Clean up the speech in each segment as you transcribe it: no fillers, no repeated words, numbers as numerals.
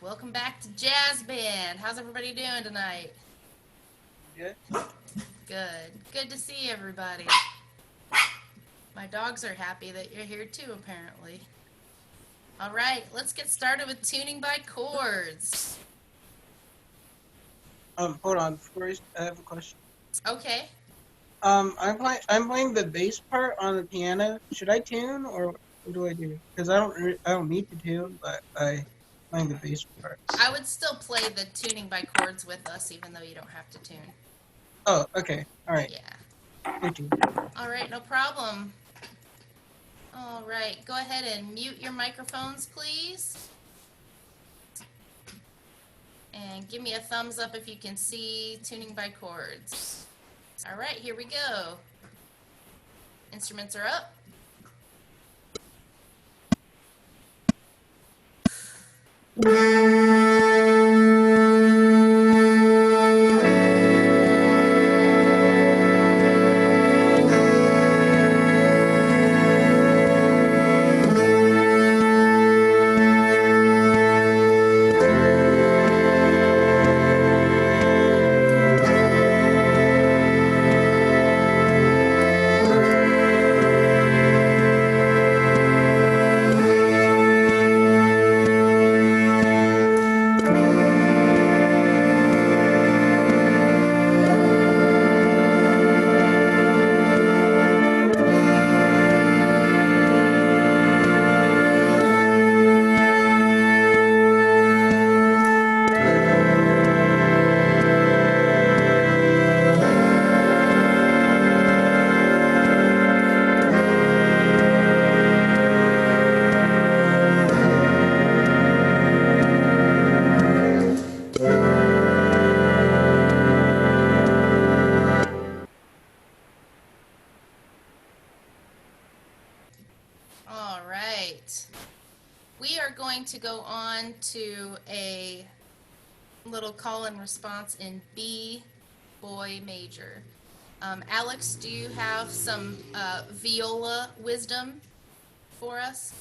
Welcome back to Jazz Band. How's everybody doing tonight? Good. Good to see everybody. My dogs are happy that you're here too, apparently. All right, let's get started with tuning by chords. Hold on. First, I have a question. Okay. I'm playing the bass part on the piano. Should I tune or what do I do? Because I don't need to tune, but I'm playing the bass part. I would still play the tuning by chords with us, even though you don't have to tune. Oh, okay. All right. Yeah. Thank you. All right, no problem. All right, go ahead and mute your microphones, please. And give me a thumbs up if you can see tuning by chords. All right, here we go. Instruments are up. All right. We are going to go on to a little call and response in B boy major. Alex, do you have some viola wisdom for us?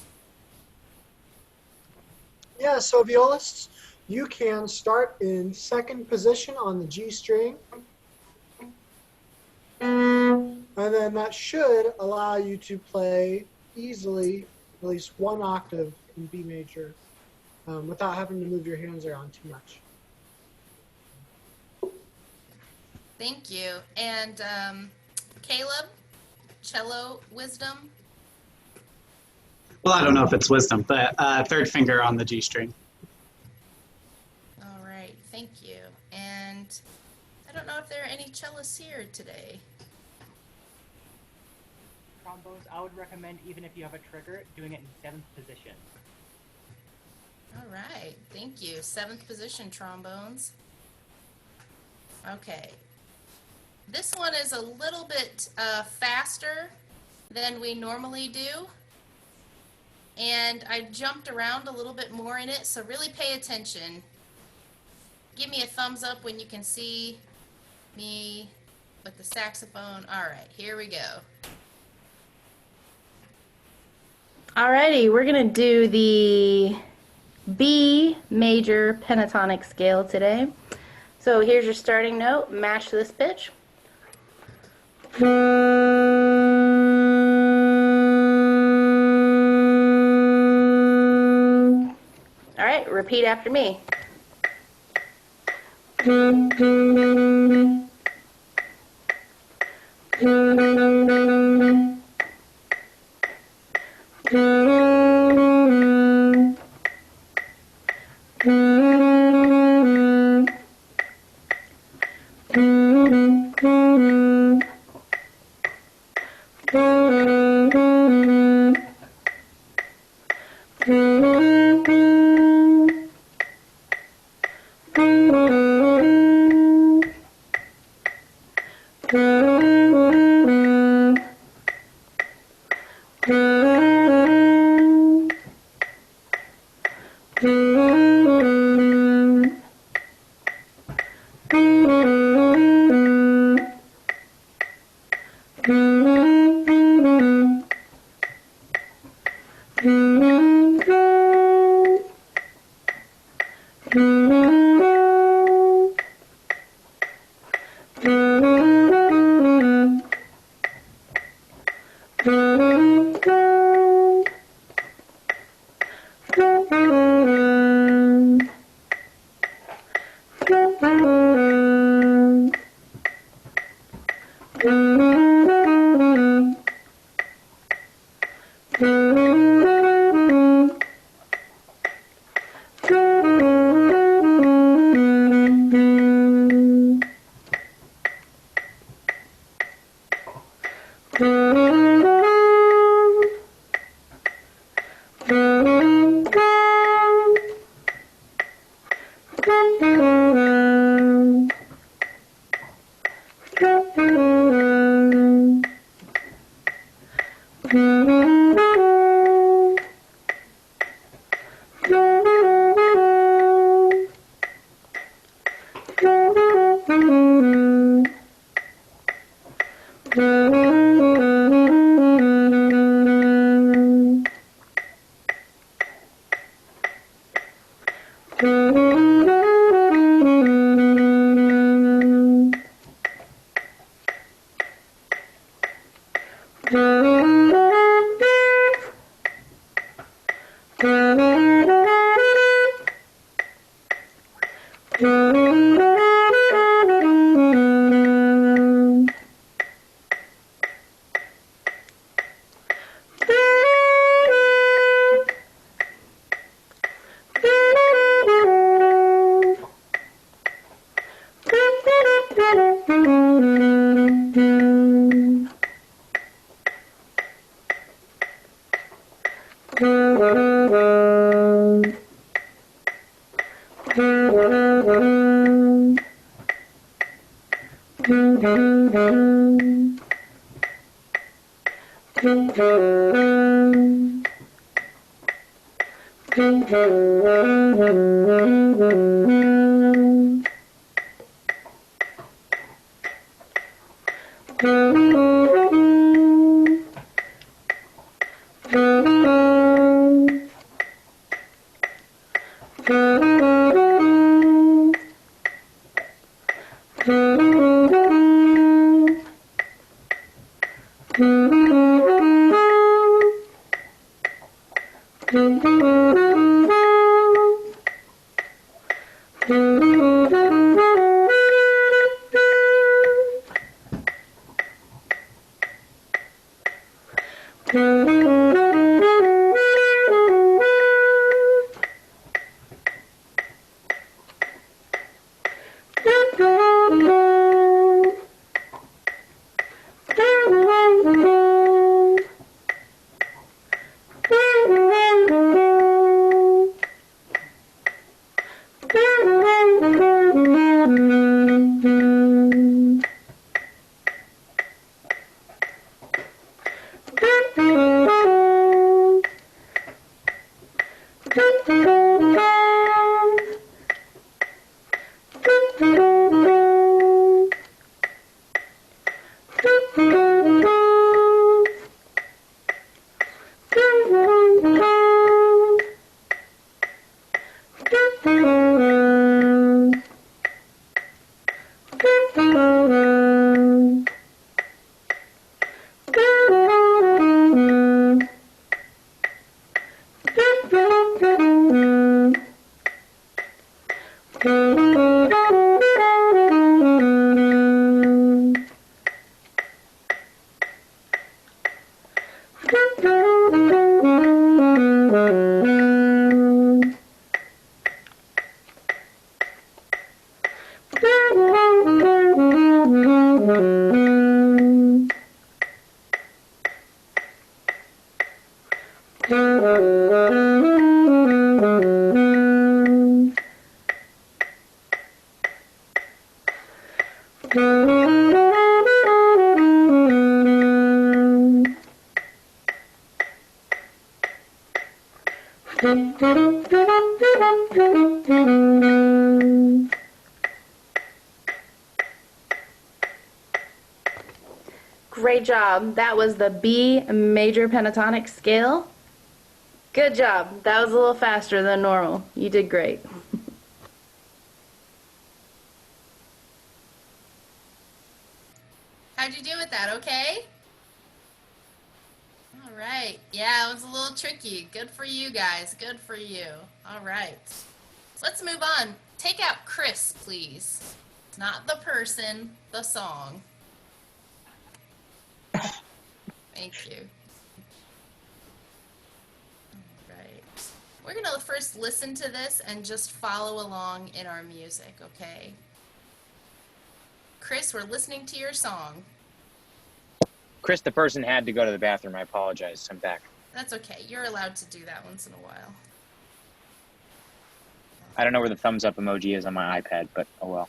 Yeah, so violists, you can start in second position on the G string. And then that should allow you to play easily at least one octave in B major without having to move your hands around too much. Thank you. And Caleb, cello wisdom? Well, I don't know if it's wisdom, but third finger on the G string. All right, thank you. And I don't know if there are any cellists here today. Trombones, I would recommend, even if you have a trigger, doing it in 7th position. All right, thank you. 7th position trombones. Okay. This one is a little bit faster than we normally do. And I jumped around a little bit more in it, so really pay attention. Give me a thumbs up when you can see me with the saxophone. All right, here we go. Alrighty, we're gonna do the B major pentatonic scale today. So here's your starting note, match this pitch. Alright, repeat after me. Great job. That was the B major pentatonic scale. Good job. That was a little faster than normal. You did great. How'd you do with that? Okay? All right. Yeah, it was a little tricky. Good for you guys. Good for you. All right. Let's move on. Take out Chris, please. Not the person, the song. Thank you. All right. We're going to first listen to this and just follow along in our music, okay? Chris, we're listening to your song. Chris, the person had to go to the bathroom. I apologize. I'm back. That's okay. You're allowed to do that once in a while. I don't know where the thumbs up emoji is on my iPad, but oh well.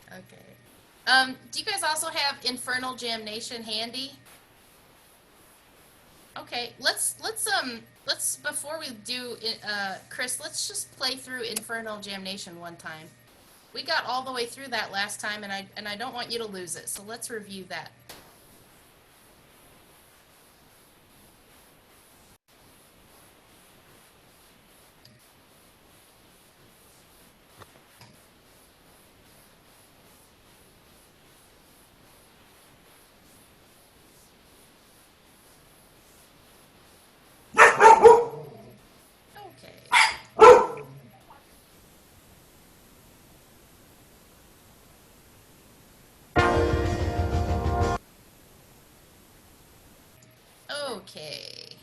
Okay. Do you guys also have Infernal Jamnation handy? Okay, let's before we do Chris, let's just play through Infernal Jamnation one time. We got all the way through that last time, and I don't want you to lose it. So let's review that. Okay.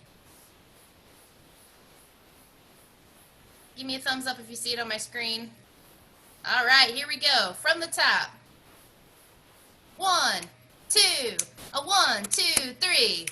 Give me a thumbs up if you see it on my screen. All right, here we go. From the top. 1, 2, a 1, 2, 3.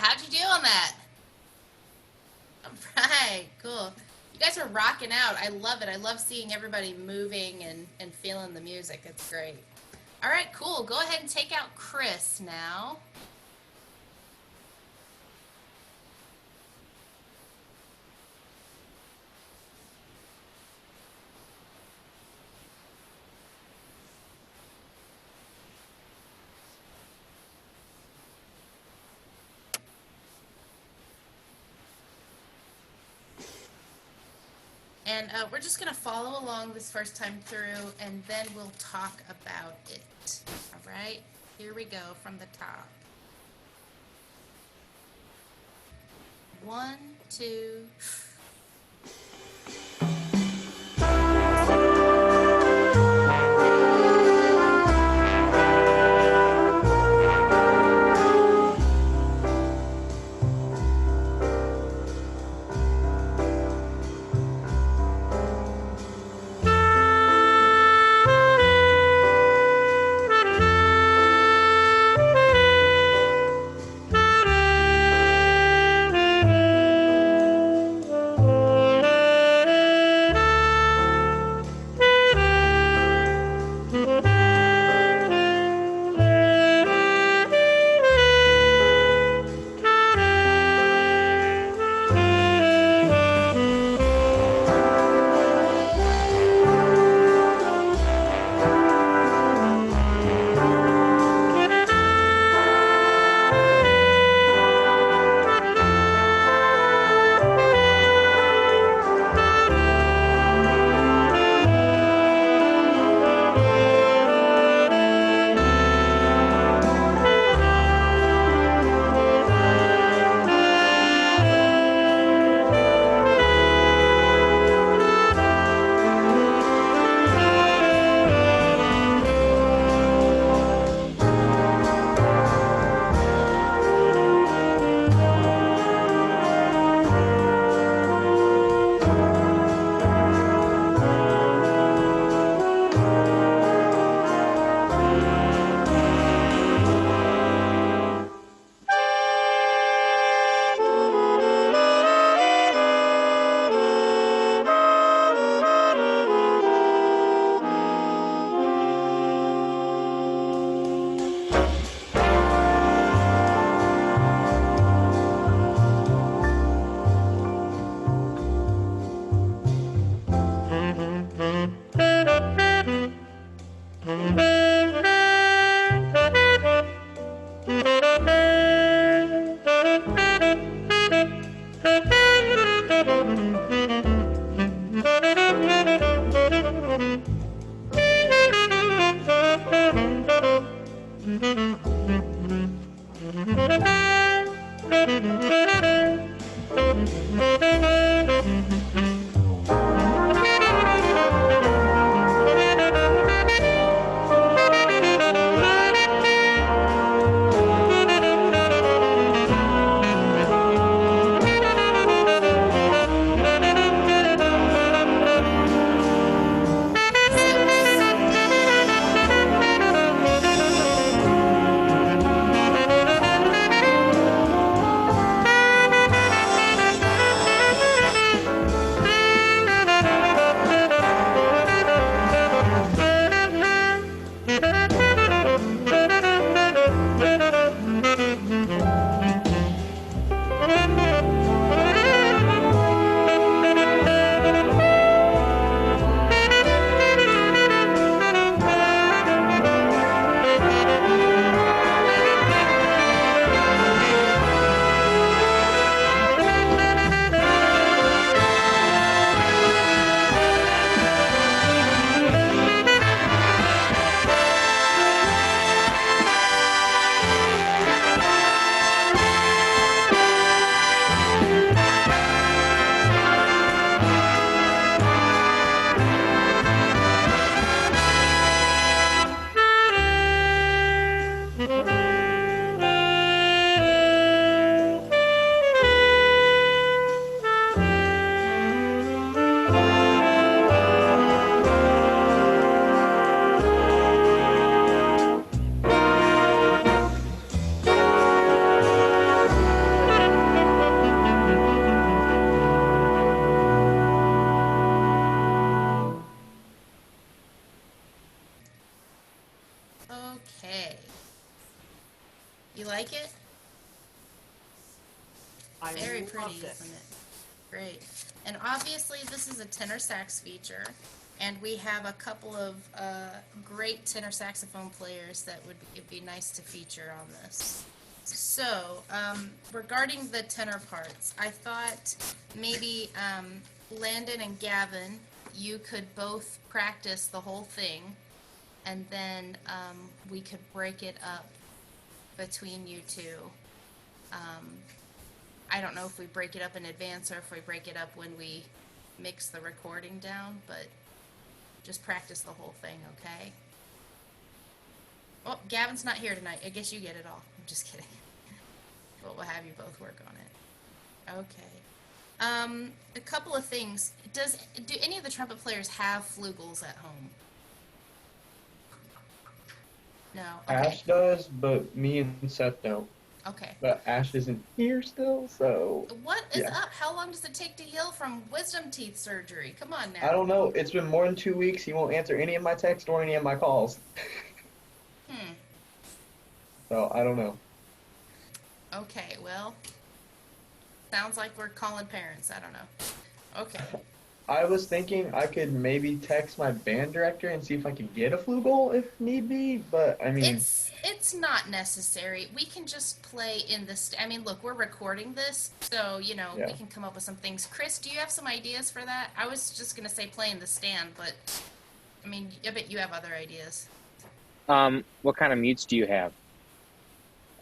how'd you do on that? All right, cool. You guys are rocking out. I love it. I love seeing everybody moving and feeling the music. It's great. All right, cool. Go ahead and take out Chris now. And we're just going to follow along this first time through, and then we'll talk about it. All right? Here we go from the top. 1, 2. You like it? I Very love pretty, this. isn't it? Great. And obviously, this is a tenor sax feature, and we have a couple of great tenor saxophone players that it'd be nice to feature on this. So, regarding the tenor parts, I thought maybe Landon and Gavin, you could both practice the whole thing, and then we could break it up between you two. I don't know if we break it up in advance or if we break it up when we mix the recording down, but just practice the whole thing, okay? Oh, Gavin's not here tonight. I guess you get it all. I'm just kidding. But we'll have you both work on it. Okay. A couple of things. Do any of the trumpet players have flugels at home? No. Okay. Ash does, but me and Seth don't. Okay. But Ash isn't here still, so What is yeah. up? How long does it take to heal from wisdom teeth surgery? Come on now. I don't know. It's been more than 2 weeks. He won't answer any of my texts or any of my calls. So I don't know. Okay, well, sounds like we're calling parents. I don't know. Okay. I was thinking I could maybe text my band director and see if I could get a flugel if need be, but I mean... It's not necessary. We can just play in this. I mean, look, we're recording this, so, you know, we can come up with some things. Chris, do you have some ideas for that? I was just going to say play in the stand, but, I mean, I bet you have other ideas. What kind of mutes do you have?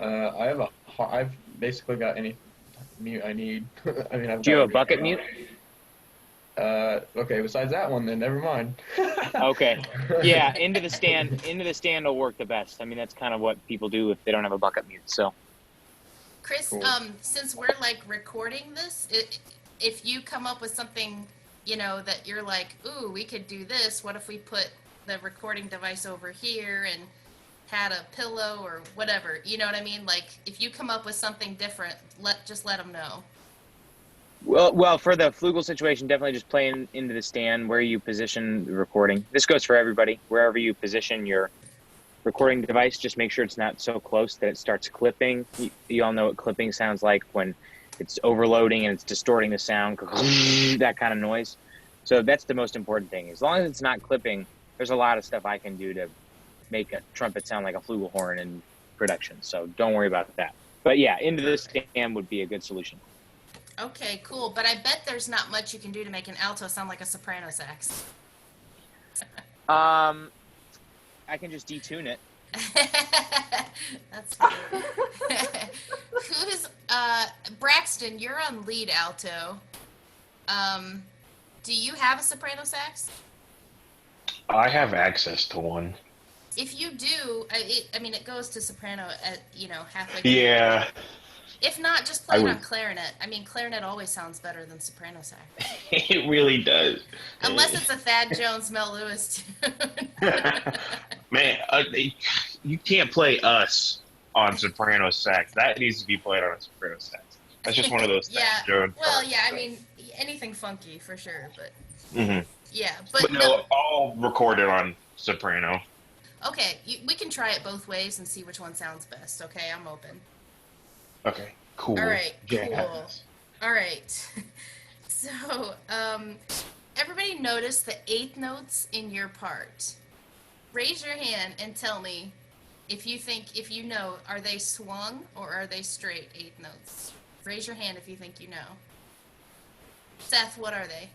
I've basically got any mute I need. I mean, Do you have a bucket mute? Okay, besides that one, then never mind. Okay. Yeah, into the stand will work the best. I mean, that's kind of what people do if they don't have a bucket mute, so. Chris, Cool. Since we're, like, recording this, if you come up with something, you know, that you're like, ooh, we could do this, what if we put the recording device over here and had a pillow or whatever, you know what I mean? Like, if you come up with something different, just let them know. Well, for the flugel situation, definitely just play into the stand where you position the recording. This goes for everybody. Wherever you position your recording device, just make sure it's not so close that it starts clipping. You all know what clipping sounds like when it's overloading and it's distorting the sound, that kind of noise. So that's the most important thing. As long as it's not clipping, there's a lot of stuff I can do to make a trumpet sound like a flugelhorn in production. So don't worry about that. But yeah, into the stand would be a good solution. Okay, cool. But I bet there's not much you can do to make an alto sound like a soprano sax. I can just detune it. That's funny. Who's Braxton? You're on lead alto. Do you have a soprano sax? I have access to one. If you do, I mean, it goes to soprano at, you know, halfway. Yeah. If not, just play it on clarinet. I mean, clarinet always sounds better than soprano sax. It really does. Unless it's a Thad Jones, Mel Lewis tune. Man, you can't play us on soprano sax. That needs to be played on a soprano sax. That's just one of those things. Yeah. Joan. Well, yeah, I mean, anything funky for sure, but yeah, But no, I'll record it on soprano. Okay, we can try it both ways and see which one sounds best. Okay, I'm open. Okay, cool. All right, cool. Jazz. All right. So, everybody notice the eighth notes in your part. Raise your hand and tell me if you know, are they swung or are they straight eighth notes? Raise your hand if you think you know. Seth, what are they?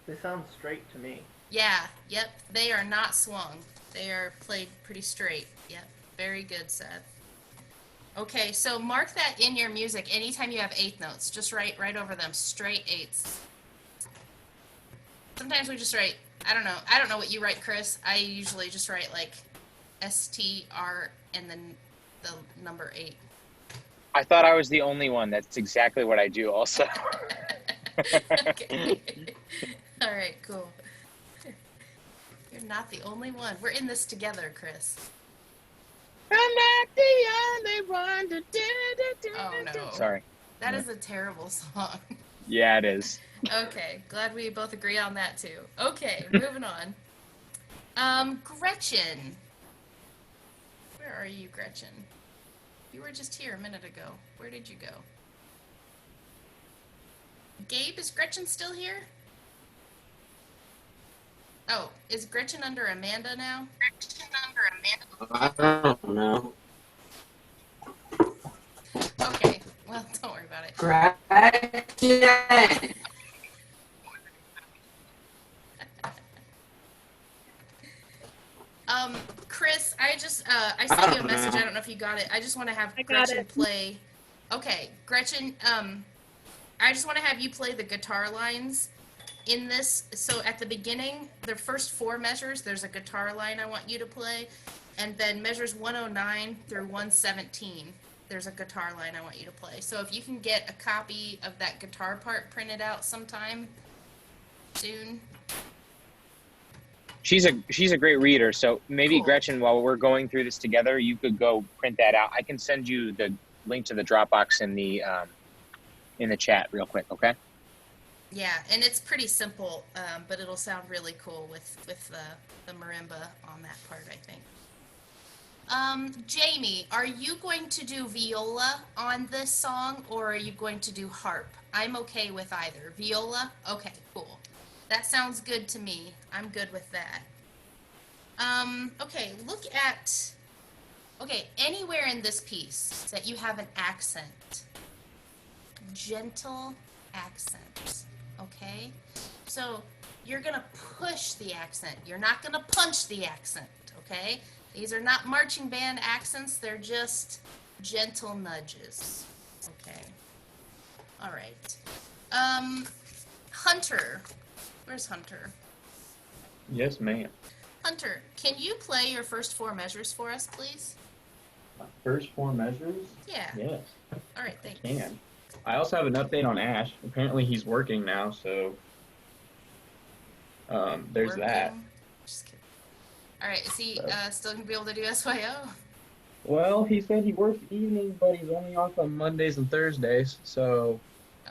They sound straight to me. Yeah, yep, they are not swung. They are played pretty straight. Yep, very good, Seth. Okay, so mark that in your music anytime you have eighth notes. Just write right over them, straight eighths. Sometimes we just write, I don't know what you write, Chris. I usually just write like STR and then the number 8. I thought I was the only one. That's exactly what I do also. Okay. All right, cool. You're not the only one. We're in this together, Chris. I'm not the only one. Oh, no. Sorry. That is a terrible song. Yeah, it is. Okay, glad we both agree on that, too. Okay, moving on. Gretchen. Where are you, Gretchen? You were just here a minute ago. Where did you go? Gabe, is Gretchen still here? Oh, is Gretchen under Amanda now? I don't know. Okay, well, don't worry about it. Gretchen. Chris, I sent you a message. I don't know if you got it. I just want to have Gretchen play. Okay, Gretchen, I just want to have you play the guitar lines in this. So at the beginning, the first 4 measures, there's a guitar line I want you to play. And then measures 109 through 117, there's a guitar line I want you to play. So if you can get a copy of that guitar part printed out sometime soon. She's a great reader, so maybe Cool. Gretchen, while we're going through this together, you could go print that out. I can send you the link to the Dropbox in the chat real quick, okay? Yeah, and it's pretty simple, but it'll sound really cool with the marimba on that part, I think. Jamie, are you going to do viola on this song, or are you going to do harp? I'm okay with either. Viola? Okay, cool. That sounds good to me. I'm good with that. Okay, anywhere in this piece that you have an accent, gentle accent, okay? So you're gonna push the accent. You're not gonna punch the accent, okay? These are not marching band accents. They're just gentle nudges, okay? All right. Hunter. Where's Hunter? Yes, ma'am. Hunter, can you play your first 4 measures for us, please? My first 4 measures? Yeah. Yes, All right, thanks. can. I also have an update on Ash. Apparently he's working now, so there's that. Working. Just kidding. All right, is he still gonna be able to do SYO? Well, he said he works evening, but he's only off on Mondays and Thursdays, so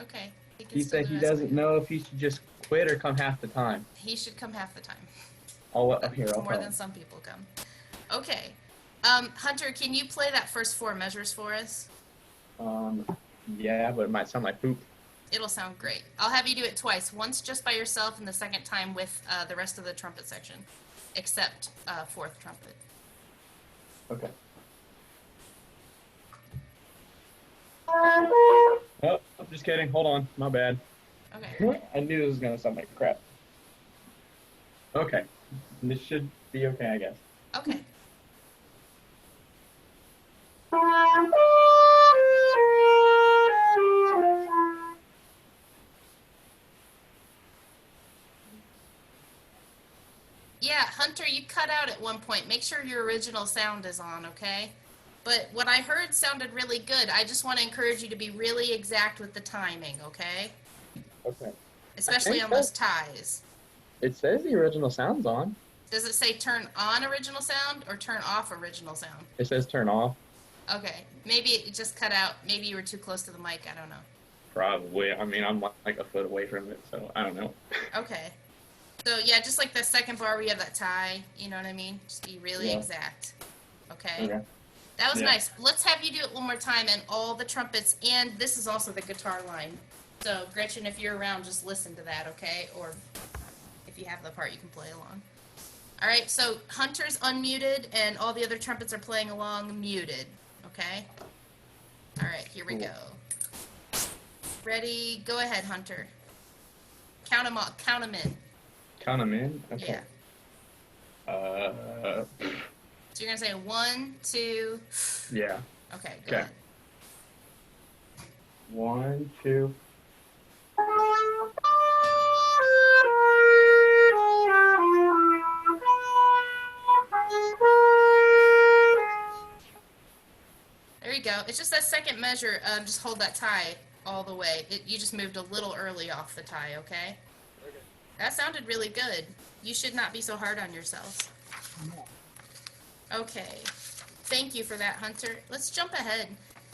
Okay. Can he still said do he doesn't SYO. know if he should just quit or come half the time. He should come half the time. I'll More tell than him. some people come. Okay. Hunter, can you play that first 4 measures for us? Yeah, but it might sound like poop. It'll sound great. I'll have you do it twice. Once just by yourself, and the second time with the rest of the trumpet section, except 4th trumpet. Okay. Oh, I'm just kidding. Hold on. My bad. Okay. I knew this was going to sound like crap. Okay. This should be okay, I guess. Okay. Yeah, Hunter, you cut out at one point. Make sure your original sound is on, okay? But what I heard sounded really good. I just want to encourage you to be really exact with the timing, okay? Okay. Especially on those ties. It says the original sound's on. Does it say turn on original sound or turn off original sound? It says turn off. Okay. Maybe it just cut out. Maybe you were too close to the mic. I don't know. Probably. I mean, I'm like a foot away from it, so I don't know. Okay. So, yeah, just like the second bar where you have that tie, you know what I mean? Just be really exact. Okay? Okay. That was Yeah. nice. Let's have you do it one more time, and all the trumpets, and this is also the guitar line. So, Gretchen, if you're around, just listen to that, okay? Or if you have the part, you can play along. All right, so Hunter's unmuted, and all the other trumpets are playing along muted, okay? All right, here we go. Ready? Go ahead, Hunter. Count them all. Count them in. Count them in? Okay. Yeah. So you're going to say 1, 2. Yeah. Okay, go Okay. ahead. 1, 2. There you go. It's just that second measure. Just hold that tie all the way. You just moved a little early off the tie, okay? Okay. That sounded really good. You should not be so hard on yourself. Okay. Thank you for that, Hunter. Let's jump ahead.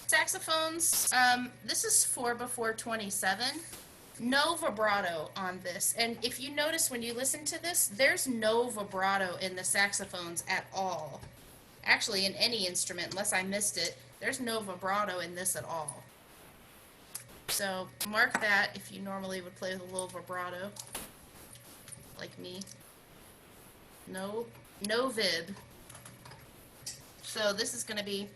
Saxophones. This is 4/27. No vibrato on this. And if you notice when you listen to this, there's no vibrato in the saxophones at all. Actually, in any instrument, unless I missed it. There's no vibrato in this at all. So mark that if you normally would play with a little vibrato, like me. No vib. So this is going to be.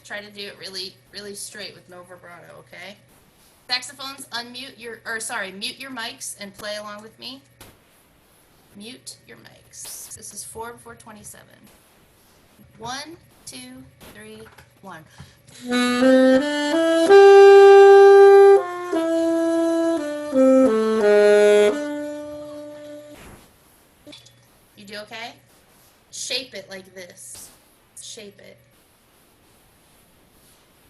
Try to do it really, really straight with no vibrato, okay? Saxophones, mute your mics and play along with me. Mute your mics. This is 4 before 27. 1, 2, 3, 1. You do okay? Shape it like this. Shape it.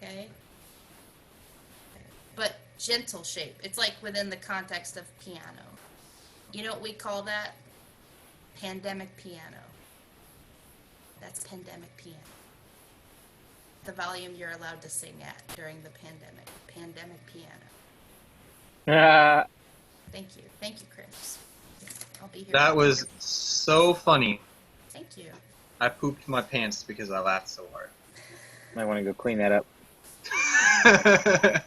Okay? But gentle shape. It's like within the context of piano. You know what we call that? Pandemic piano. That's pandemic piano. The volume you're allowed to sing at during the pandemic. Pandemic piano. Thank you. Thank you, Chris. I'll be here. That was so funny. Thank you. I pooped my pants because I laughed so hard. Might want to go clean that up. Okay.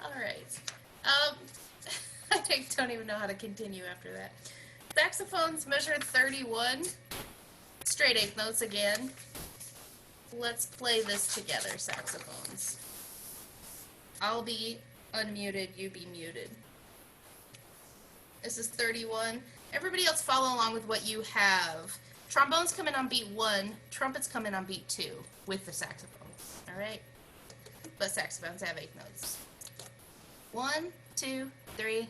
All right. I don't even know how to continue after that. Saxophones measure 31. Straight eighth notes again. Let's play this together, saxophones. I'll be unmuted, you be muted. This is 31. Everybody else follow along with what you have. Trombones come in on beat 1, trumpets come in on beat 2 with the saxophones. All right? But saxophones have 8 notes. 1, 2, 3.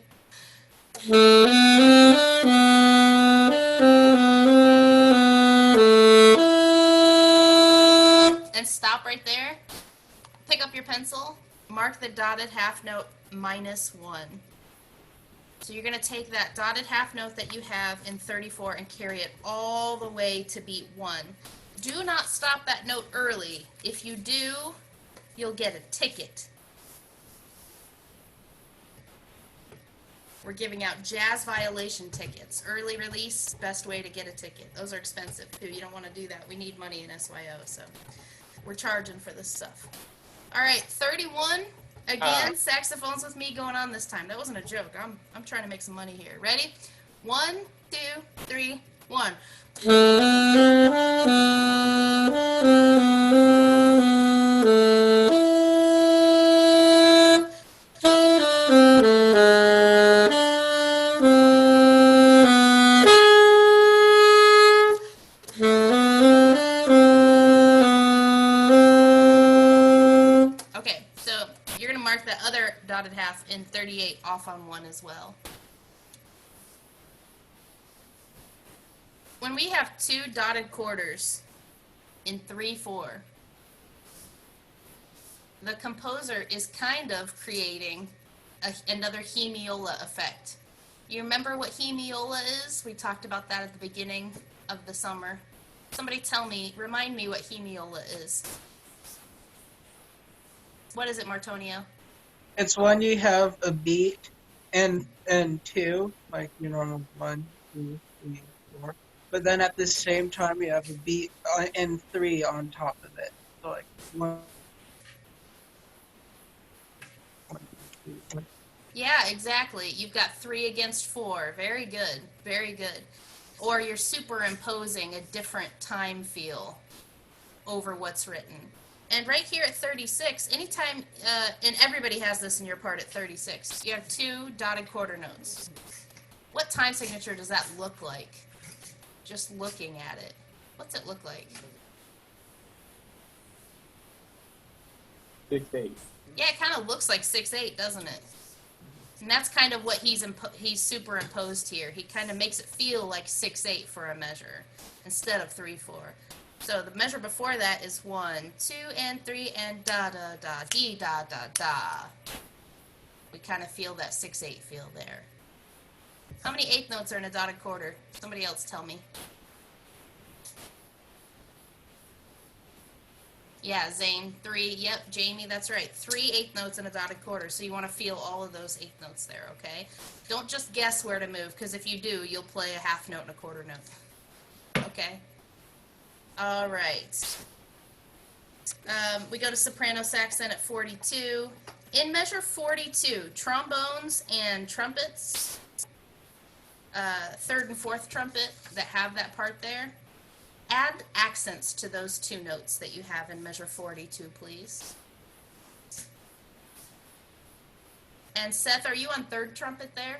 And stop right there. Pick up your pencil. Mark the dotted half note -1. So you're going to take that dotted half note that you have in 34 and carry it all the way to beat 1. Do not stop that note early. If you do, you'll get a ticket. We're giving out jazz violation tickets. Early release, best way to get a ticket. Those are expensive too. You don't want to do that. We need money in SYO, so we're charging for this stuff. All right, 31. Again, saxophones with me going on this time. That wasn't a joke. I'm trying to make some money here. Ready? 1, 2, 3, 1. Okay, so you're going to mark that other dotted half in 38 off on 1 as well. When we have 2 dotted quarters in 3/4, the composer is kind of creating another hemiola effect. You remember what hemiola is? We talked about that at the beginning of the summer. Somebody remind me what hemiola is. What is it, Martonio? It's when you have a beat and 2, like your normal 1, 2, 3, 4. But then at the same time you have a beat and 3 on top of it. So like 1, 2, 1. Yeah, exactly. You've got 3 against 4. Very good. Very good. Or you're superimposing a different time feel over what's written. And right here at 36, anytime, and everybody has this in your part at 36, you have 2 dotted quarter notes. What time signature does that look like? Just looking at it. What's it look like? 6/8. Yeah, it kind of looks like 6/8, doesn't it? And that's kind of what he's superimposed here. He kind of makes it feel like 6/8 for a measure instead of 3/4. So the measure before that is 1, 2, and 3, and da da da, dee da da da. We kind of feel that 6/8 feel there. How many eighth notes are in a dotted quarter? Somebody else tell me. Yeah, Zane, 3. Yep, Jamie, that's right. 3 eighth notes in a dotted quarter. So you want to feel all of those eighth notes there, okay? Don't just guess where to move, because if you do, you'll play a half note and a quarter note. Okay? All right. We go to soprano sax then at 42. In measure 42, trombones and trumpets, third and fourth trumpet that have that part there, add accents to those 2 notes that you have in measure 42, please. And Seth, are you on third trumpet there?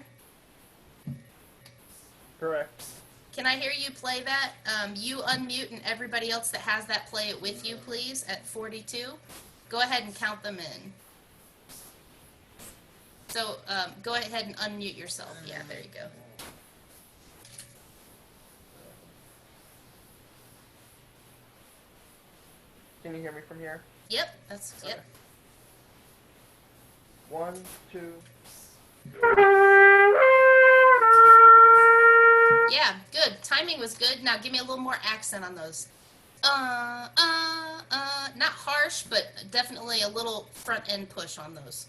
Correct. Can I hear you play that? You unmute, and everybody else that has that, play it with you, please, at 42. Go ahead and count them in. So go ahead and unmute yourself. Yeah, there you go. Can you hear me from here? Yep, that's, yep. 1, 2. Yeah, good. Timing was good. Now give me a little more accent on those. Not harsh, but definitely a little front end push on those.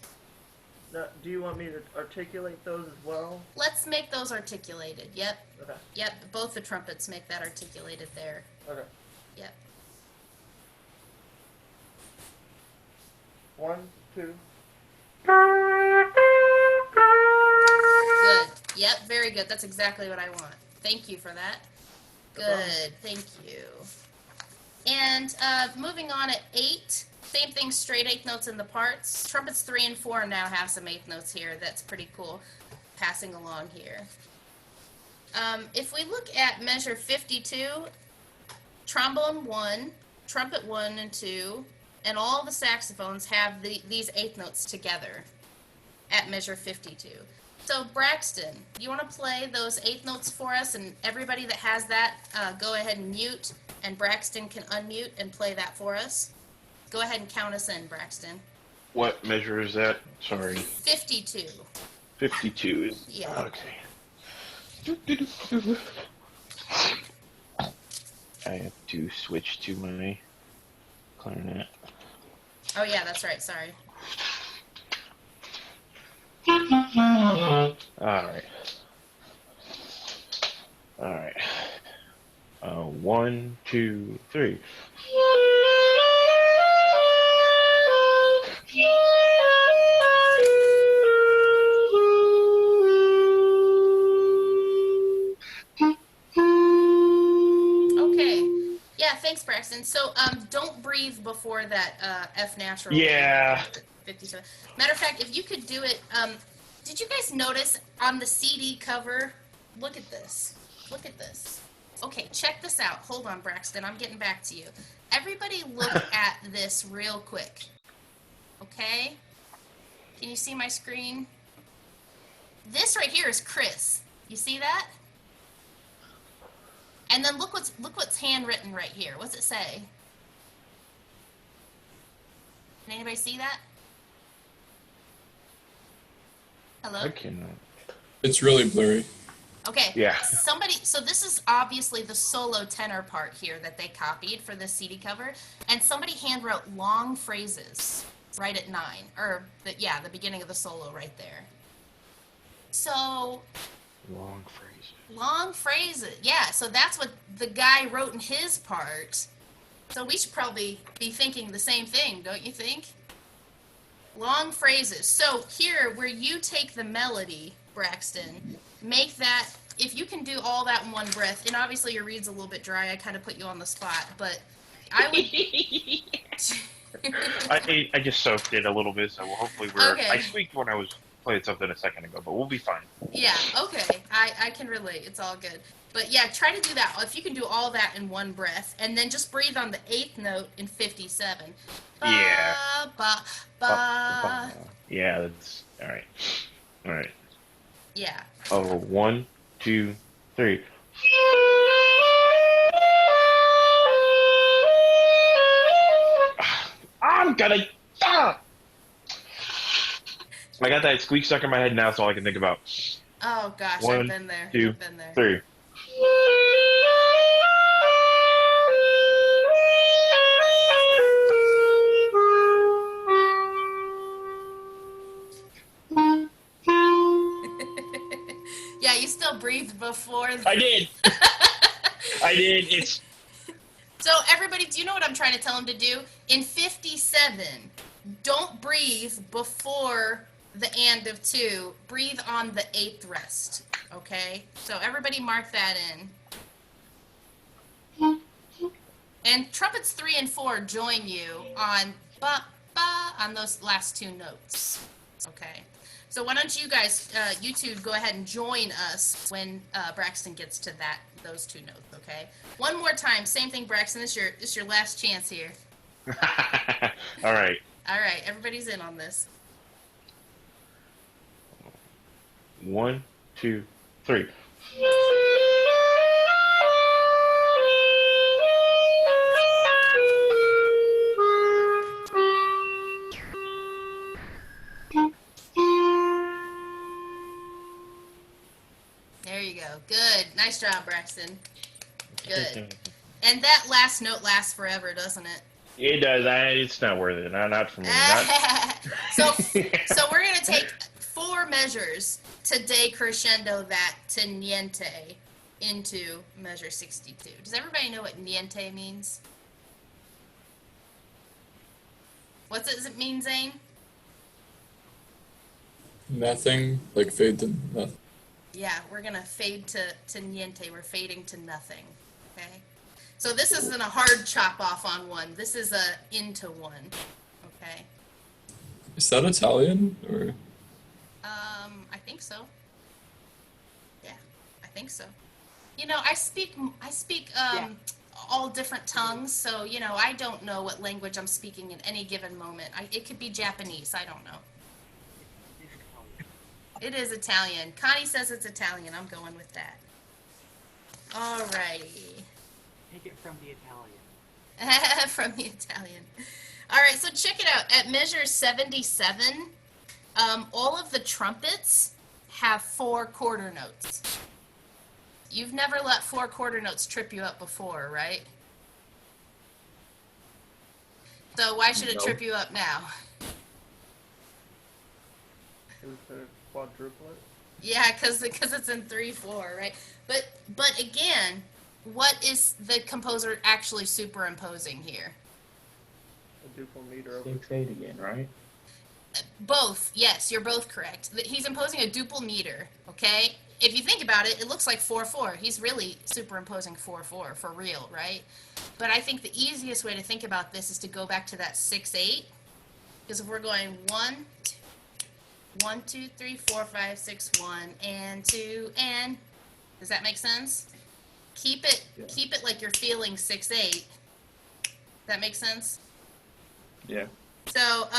Now, do you want me to articulate those as well? Let's make those articulated. Yep. Okay. Yep, both the trumpets make that articulated there. Okay. Yep. 1, 2. Good. Yep, very good. That's exactly what I want. Thank you for that. Good. Thank you. And moving on at 8, same thing, straight eighth notes in the parts. Trumpets 3 and 4 now have some eighth notes here. That's pretty cool. Passing along here. If we look at measure 52, trombone 1, trumpet 1 and 2, and all the saxophones have these eighth notes together at measure 52. So Braxton, do you want to play those eighth notes for us? And everybody that has that, go ahead and mute, and Braxton can unmute and play that for us. Go ahead and count us in, Braxton. What measure is that? Sorry. 52. 52 is. Yeah. Okay. I have to switch to my clarinet. Oh yeah, that's right. Sorry. All right. 1, 2, 3. Okay. Yeah, thanks, Braxton. So, don't breathe before that F natural. Yeah. 57. Matter of fact, if you could do it, did you guys notice on the CD cover? Look at this. Look at this. Okay, check this out. Hold on, Braxton. I'm getting back to you. Everybody look at this real quick. Okay? Can you see my screen? This right here is Chris. You see that? And then look what's handwritten right here. What's it say? Can anybody see that? Hello? I cannot. It's really blurry. Okay. Yeah. So this is obviously the solo tenor part here that they copied for the CD cover, and somebody handwrote long phrases right at 9, or the beginning of the solo right there. So long phrases. Yeah, so that's what the guy wrote in his part. So we should probably be thinking the same thing, don't you think? Long phrases. So here, where you take the melody, Braxton, make that, if you can do all that in one breath, and obviously your reed's a little bit dry, I kind of put you on the spot, but I would... I just soaked it a little bit, so hopefully we're... Okay. I squeaked when I was playing something a second ago, but we'll be fine. Yeah, okay. I can relate. It's all good. But yeah, try to do that. If you can do all that in one breath, and then just breathe on the 8th note in 57. Yeah. Ba, ba. Yeah, that's... Alright. Alright. Yeah. Oh, 1, 2, 3. I'm gonna... Ah! I got that squeak stuck in my head, now it's all I can think about. Oh gosh, 1, I've been there. 2, I've been there. 3. breathe before. I did. I did. It's So everybody, do you know what I'm trying to tell them to do? In 57, don't breathe before the and of 2. Breathe on the 8th rest. Okay? So everybody mark that in. And trumpets 3 and 4 join you on ba ba on those last 2 notes. Okay. So why don't you guys, you two, go ahead and join us when Braxton gets to those 2 notes. Okay. One more time, same thing, Braxton. This is your last chance here. all right. All right, everybody's in on this. 1, 2, 3. There you go. Good. Nice job, Braxton. Good. And that last note lasts forever, doesn't it? It does. It's not worth it. Not for me. So we're gonna take 4 measures to decrescendo that to niente into measure 62. Does everybody know what niente means? What does it mean, Zane? Nothing, like fade to nothing. Yeah, we're gonna fade to niente. We're fading to nothing. Okay. So this isn't a hard chop off on 1. This is a into 1. Okay. Is that Italian or? I think so. Yeah, I think so. You know, I speak all different tongues, so you know, I don't know what language I'm speaking in any given moment. It could be Japanese. I don't know. It is Italian. Connie says it's Italian. I'm going with that. All righty. Take it from the Italian. From the Italian. All right, so check it out. At measure 77, all of the trumpets have 4 quarter notes. You've never let 4 quarter notes trip you up before, right? So why should it trip you up now? Is there quadruplet? Yeah, because it's in 3/4, right? But again, what is the composer actually superimposing here? A duple meter over 6/8 again, right? Both. Yes, you're both correct. He's imposing a duple meter. Okay. If you think about it, it looks like 4/4. He's really superimposing 4/4 for real, right? But I think the easiest way to think about this is to go back to that 6/8, because if we're going 1, 2, 3, 4, 5, 6, 1 and 2 and, does that make sense? Keep it like you're feeling 6/8. That makes sense? Yeah. So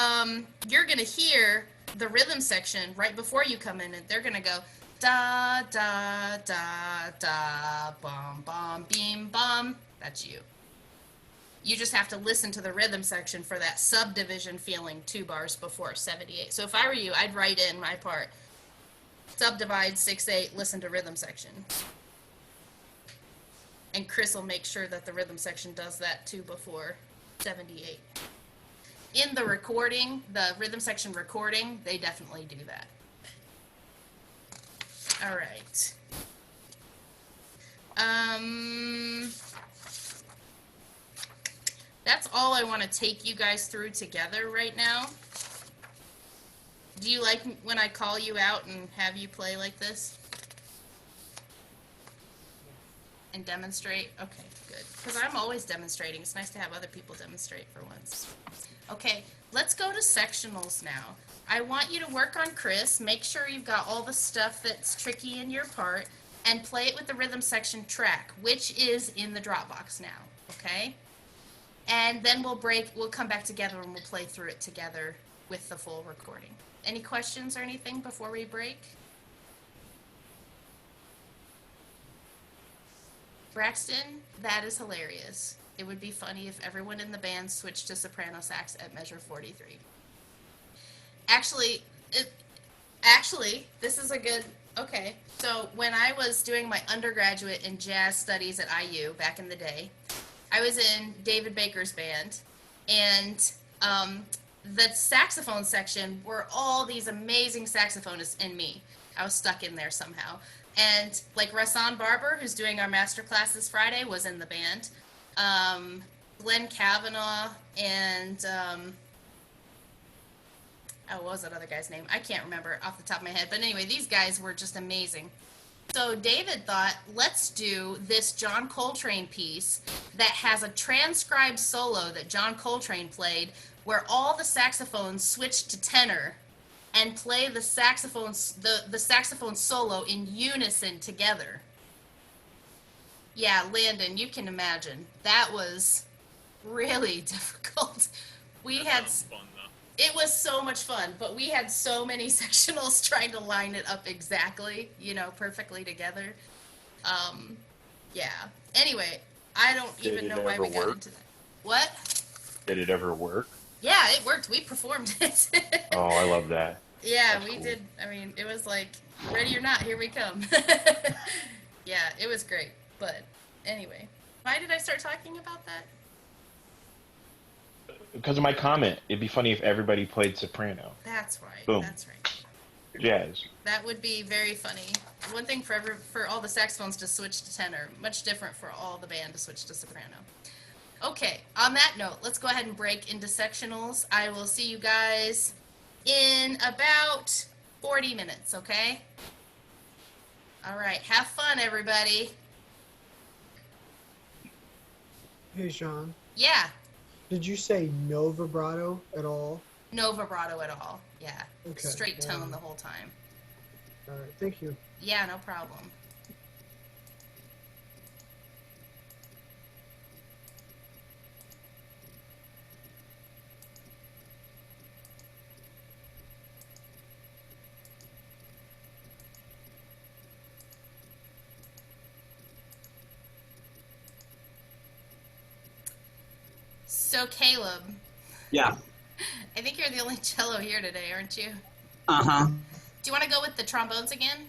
you're gonna hear the rhythm section right before you come in, and they're gonna go da da da da bum bum beam bum. That's you. You just have to listen to the rhythm section for that subdivision feeling 2 bars before 78. So if I were you, I'd write in my part. Subdivide 6/8, listen to rhythm section. And Chris will make sure that the rhythm section does that too before 78. In the recording, the rhythm section recording, they definitely do that. All right. That's all I want to take you guys through together right now. Do you like when I call you out and have you play like this? And demonstrate? Okay, good. Because I'm always demonstrating. It's nice to have other people demonstrate for once. Okay, let's go to sectionals now. I want you to work on Chris. Make sure you've got all the stuff that's tricky in your part, and play it with the rhythm section track, which is in the Dropbox now, okay? And then we'll come back together and we'll play through it together with the full recording. Any questions or anything before we break? Braxton, that is hilarious. It would be funny if everyone in the band switched to soprano sax at measure 43. Actually, this is a good, okay. So when I was doing my undergraduate in jazz studies at IU back in the day, I was in David Baker's band, and the saxophone section were all these amazing saxophonists and me. I was stuck in there somehow. And like Rasan Barber, who's doing our master class this Friday, was in the band. Glenn Kavanaugh and what was that other guy's name? I can't remember off the top of my head. But anyway, these guys were just amazing. So David thought, let's do this John Coltrane piece that has a transcribed solo that John Coltrane played, where all the saxophones switch to tenor and play the saxophone solo in unison together. Yeah, Landon, you can imagine. That was really difficult. It was so much fun, but we had so many sectionals trying to line it up exactly, perfectly together. Yeah. Anyway, I don't even know why we got into that. What? Did it ever work? Yeah, it worked. We performed it. Oh, I love that. Yeah, That's we cool. did. I mean, it was like, ready or not, here we come. Yeah, it was great. But anyway, why did I start talking about that? Because of my comment, it'd be funny if everybody played soprano. That's right. Boom. That's right. Jazz. That would be very funny. One thing for all the saxophones to switch to tenor, much different for all the band to switch to soprano. Okay, on that note, let's go ahead and break into sectionals. I will see you guys in about 40 minutes, okay? All right, have fun, everybody. Hey, Shawn. Yeah, Did you say no vibrato at all? no vibrato at all. Yeah, Okay. straight tone the whole time. All right. Thank you. Yeah, no problem. So, Caleb, Yeah. I think you're the only cello here today, aren't you? Uh-huh. Do you want to go with the trombones again?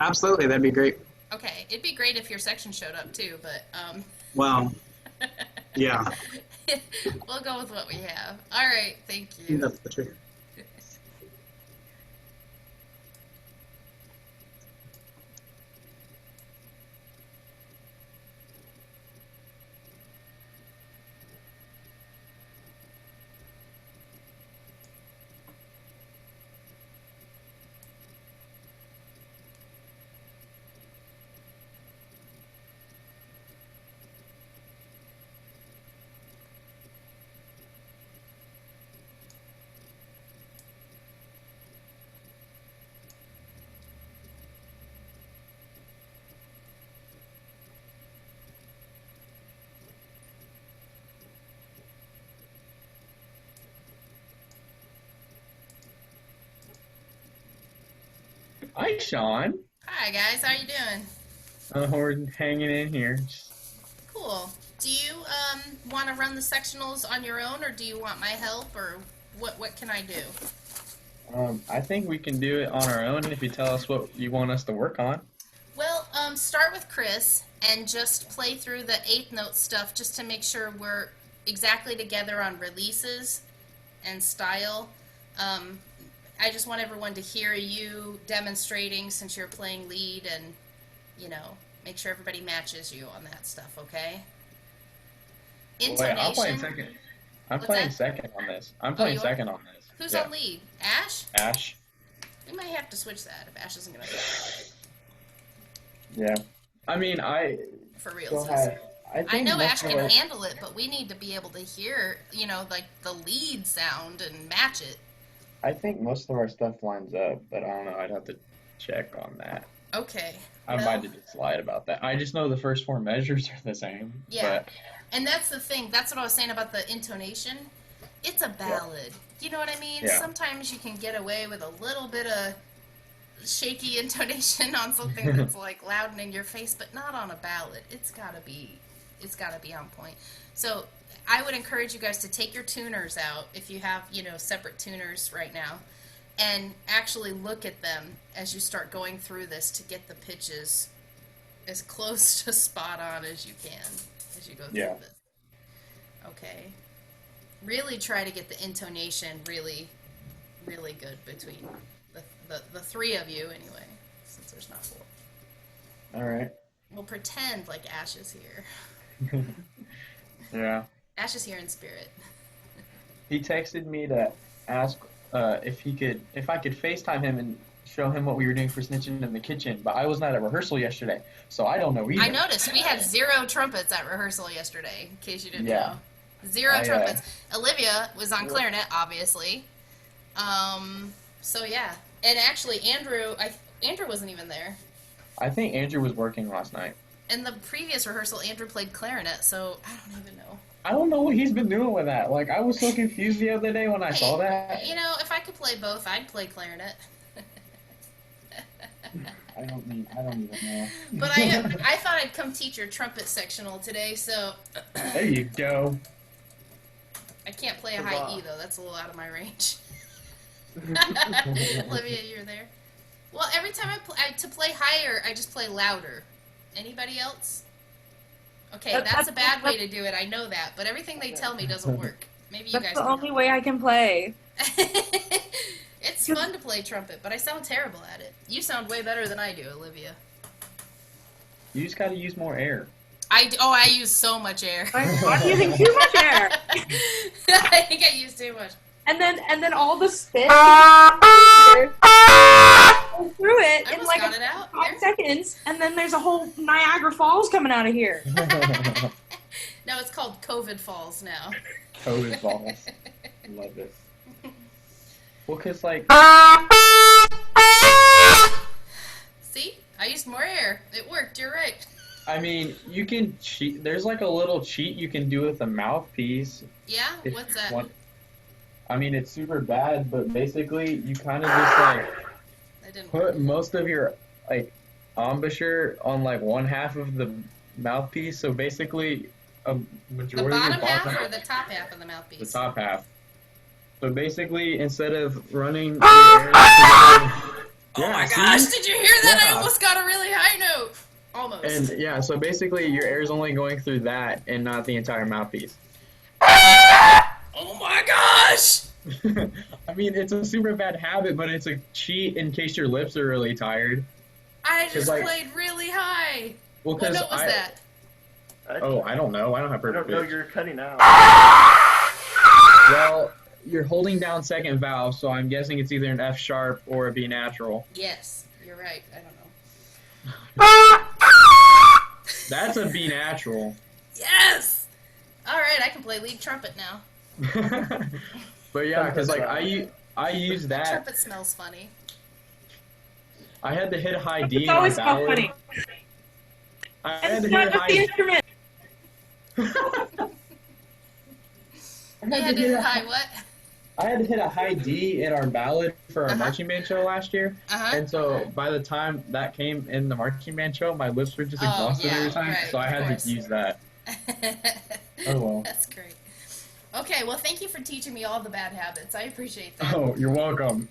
Absolutely, that'd be great. Okay, it'd be great if your section showed up too, but Well, yeah. we'll go with what we have. All right, thank you. That's the truth. Hi, Shawn. Hi guys, how you doing? We're hanging in here. Cool. Do you want to run the sectionals on your own, or do you want my help, or what can I do? I think we can do it on our own if you tell us what you want us to work on. Well, start with Chris and just play through the eighth note stuff just to make sure we're exactly together on releases and style. I just want everyone to hear you demonstrating since you're playing lead, and make sure everybody matches you on that stuff, okay? Intonation. Wait, I'm playing second. I'm What's playing that? second on this. I'm playing you are? second on this. Who's Yeah. on lead? Ash? Ash. We might have to switch that if Ash isn't going to Yeah. I mean, for real. Go ahead. I think know most Ash of can our- handle it, but we need to be able to hear, like the lead sound and match it. I think most of our stuff lines up, but I don't know. I'd have to check on that. Okay. I might have just lied about that. I just know the first four measures are the same. Yeah. But And that's the thing. That's what I was saying about the intonation. It's a ballad. You know what I mean? Yeah. Sometimes you can get away with a little bit of shaky intonation on something that's like loud and in your face, but not on a ballad. It's gotta be on point. So I would encourage you guys to take your tuners out if you have, separate tuners right now, and actually look at them as you start going through this to get the pitches as close to spot on as you can as you go through this. Okay. Really try to get the intonation really, really good between the three of you anyway, since there's not four. All right. We'll pretend like Ash is here. Yeah. Ash is here in spirit. He texted me to ask if I could FaceTime him and show him what we were doing for snitching in the kitchen, but I was not at rehearsal yesterday, so I don't know either. I noticed we had 0 trumpets at rehearsal yesterday, in case you didn't Yeah. know. 0 trumpets. Olivia was on clarinet, obviously. So yeah. And actually, Andrew wasn't even there. I think Andrew was working last night. In the previous rehearsal, Andrew played clarinet, so I don't even know. I don't know what he's been doing with that. Like, I was so confused the other day when I saw that. You know, if I could play both, I'd play clarinet. I don't even know. But I thought I'd come teach your trumpet sectional today, so There you go. I can't play a high E though. That's a little out of my range. Olivia, you're there. Well, every time to play higher, I just play louder. Anybody else? Okay, that's a bad way to do it. I know that, but everything they tell me doesn't work. Maybe you guys. That's the only way I can play. It's fun to play trumpet, but I sound terrible at it. You sound way better than I do, Olivia. You just gotta use more air. I use so much air. I'm using too much air. I think I use too much. And then all the spit through it in like 5 seconds, and then there's a whole Niagara Falls coming out of here. No, it's called COVID Falls now. COVID Falls. I love this. Well, cause like. See, I used more air. It worked. You're right. I mean, you can cheat. There's like a little cheat you can do with a mouthpiece. Yeah? What's that? I mean, it's super bad, but basically, you kind of just like put most of your like embouchure on like one half of the mouthpiece. So basically, a majority the bottom of your half or the top half of the mouthpiece? The top half. So basically, instead of running your air oh my gosh, did you hear that? I almost got a really high note. Almost. And yeah, so basically your air is only going through that and not the entire mouthpiece. Oh my gosh! I mean, it's a super bad habit, but it's a cheat in case your lips are really tired. I just played really high. Well, what note was that? Oh, I don't know. I don't have perfect I don't know. pitch. You're cutting out. Well, you're holding down second valve, so I'm guessing it's either an F sharp or a B natural. Yes, you're right. I don't know. That's a B natural. Yes! Alright, I can play lead trumpet now. But yeah, because like I use that. Trumpet smells funny. I had to hit a high D. It's always so funny. I had to It's not hit a just high the instrument. You had to hit high what? I had to hit a high D in our ballad for our marching band show last year, and so by the time that came in the marching band show, my lips were just exhausted every time, so I had to use that. Oh well. That's great. Okay, well, thank you for teaching me all the bad habits. I appreciate that. Oh, you're welcome.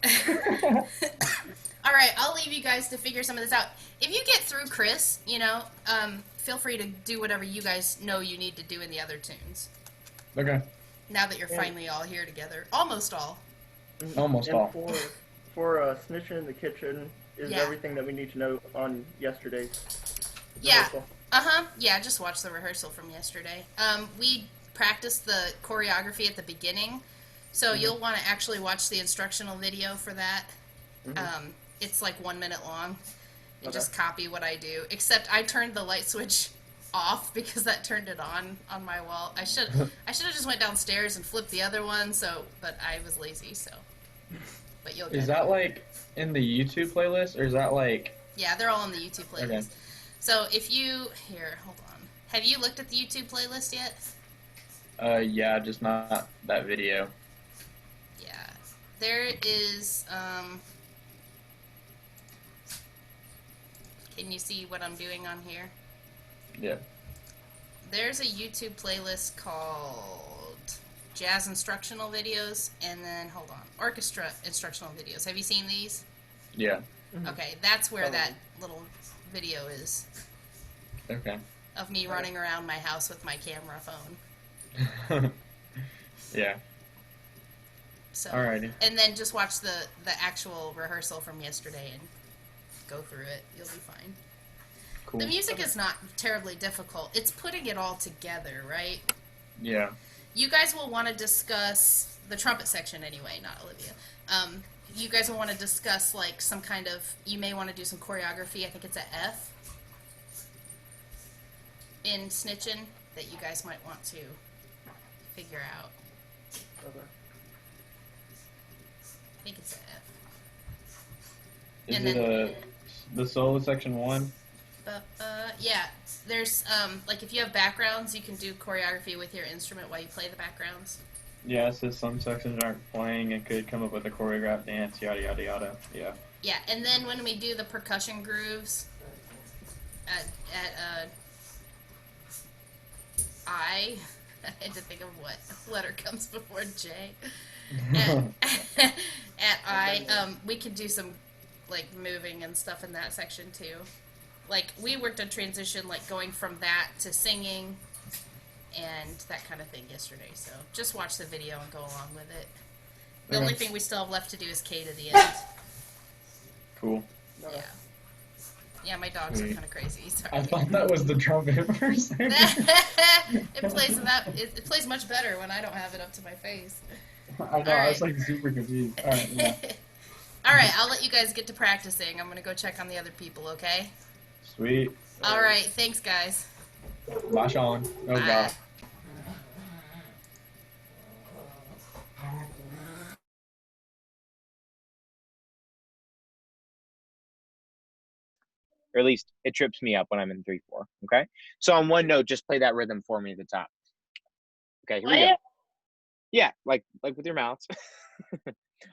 All right, I'll leave you guys to figure some of this out. If you get through Chris, feel free to do whatever you guys know you need to do in the other tunes. Okay. Now that you're finally all here together. Almost all. Almost and all. For snitching in the kitchen is everything that we need to know on yesterday's rehearsal. Yeah, just watch the rehearsal from yesterday. We practiced the choreography at the beginning, so you'll want to actually watch the instructional video for that. It's like 1 minute long. You just copy what I do, except I turned the light switch off because that turned it on my wall. I should have just went downstairs and flipped the other one, but I was lazy, so. But you'll get Is that like in the YouTube playlist, or is that like? Yeah, they're all on the YouTube playlist. Okay. So if you hold on. Have you looked at the YouTube playlist yet? Yeah, just not that video. Yeah, there is. Can you see what I'm doing on here? Yeah. There's a YouTube playlist called Jazz Instructional Videos, and then, hold on, Orchestra Instructional Videos. Have you seen these? Yeah. Okay, that's where that little video is. Okay. Of me running around my house with my camera phone. Yeah. So, alrighty. And then just watch the actual rehearsal from yesterday and go through it. You'll be fine. Cool. The music is not terribly difficult. It's putting it all together, right? Yeah. You guys will want to discuss the trumpet section anyway, not Olivia. You guys will want to discuss like some kind of, you may want to do some choreography. I think it's at F in Snitchin' that you guys might want to figure out. Okay. I think it's at F. Is And it then, the solo section 1? yeah, there's like if you have backgrounds, you can do choreography with your instrument while you play the backgrounds. Yeah, it says some sections aren't playing and could come up with a choreographed dance, yada yada yada. Yeah. Yeah, and then when we do the percussion grooves at I had to think of what letter comes before J. At I, we can do some like moving and stuff in that section too. Like we worked on transition, like going from that to singing and that kind of thing yesterday. So just watch the video and go along with it. The only thing we still have left to do is K to the end. Cool. Yeah. Yeah, my dogs are kind of crazy. Sorry. I thought that was the trumpet for a second. It plays much better when I don't have it up to my face. I know, I was like super confused. All right, yeah. All right, I'll let you guys get to practicing. I'm going to go check on the other people, okay? Sweet. All right, thanks, guys. Bye, Shawn. Oh, God. Or at least it trips me up when I'm in 3/4. Okay. So on one note, just play that rhythm for me at the top. Okay, here we go. Yeah, like with your mouths. You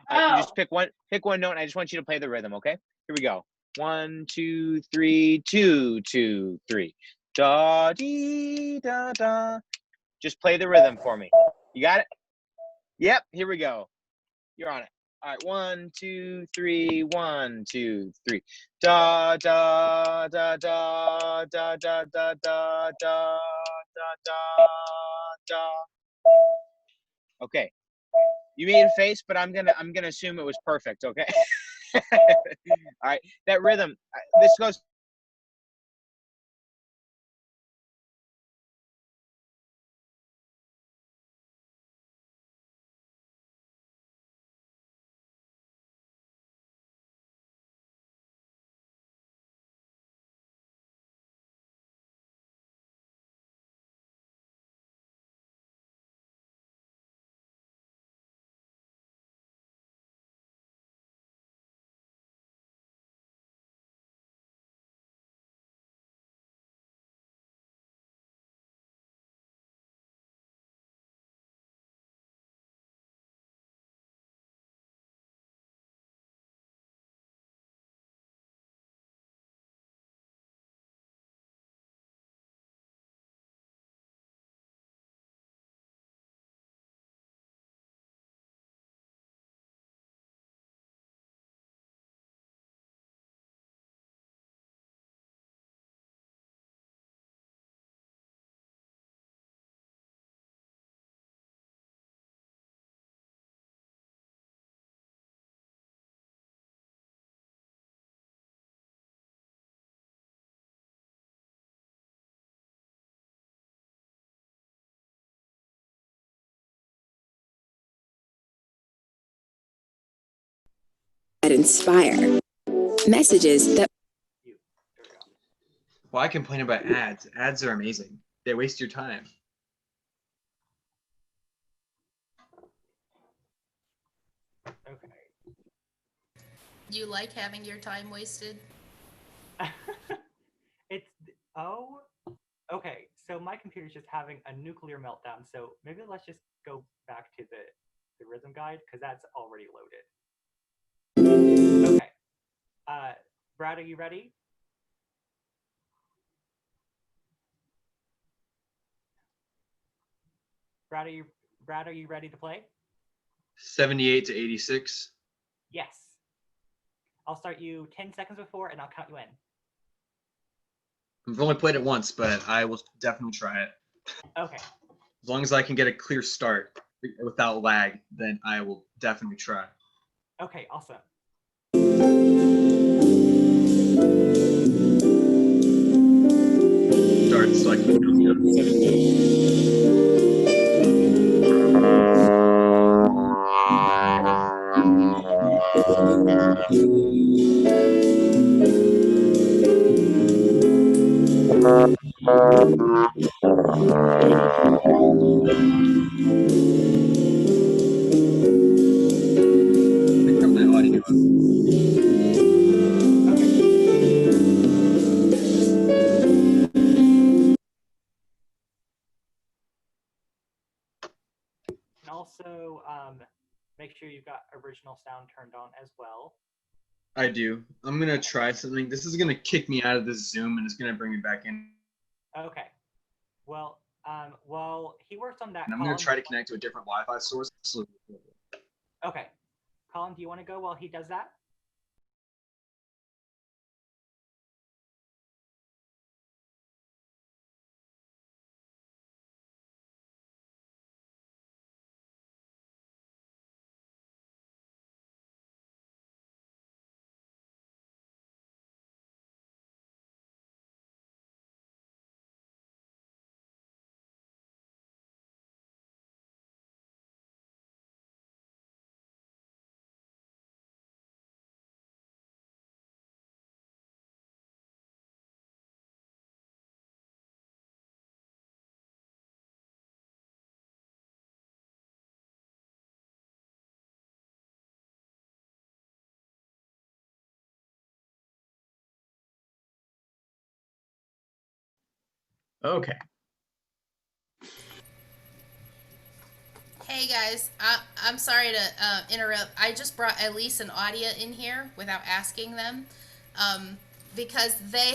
just pick one note, and I just want you to play the rhythm. Okay. Here we go. 1, 2, 3, 2, 2, 3. Da dee da da. Just play the rhythm for me. You got it? Yep. Here we go. You're on it. All right, 1, 2, 3, 1, 2, 3. Da da da da da da da da da da da. Okay. You made a face, but I'm gonna assume it was perfect. Okay. All right. That rhythm. This goes. That inspire. Messages that. Well, I complain about ads. Ads are amazing. They waste your time. Okay. You like having your time wasted? Okay. So my computer's just having a nuclear meltdown. So maybe let's just go back to the rhythm guide because that's already loaded. Okay. Brad, are you ready? Brad, are you ready to play? 78 to 86. Yes. I'll start you 10 seconds before, and I'll count you in. I've only played it once, but I will definitely try it. Okay. As long as I can get a clear start without lag, then I will definitely try. Okay, awesome. that so I can. And also, make sure you've got original sound turned on as well. I do. I'm gonna try something. This is gonna kick me out of this Zoom and it's gonna bring me back in. Okay. Well, while he works on that, And I'm gonna try to connect to a different Wi-Fi source. Okay. Colin, do you want to go while he does that? Okay. Hey guys, I'm sorry to interrupt. I just brought Elise and Audia in here without asking them, because they,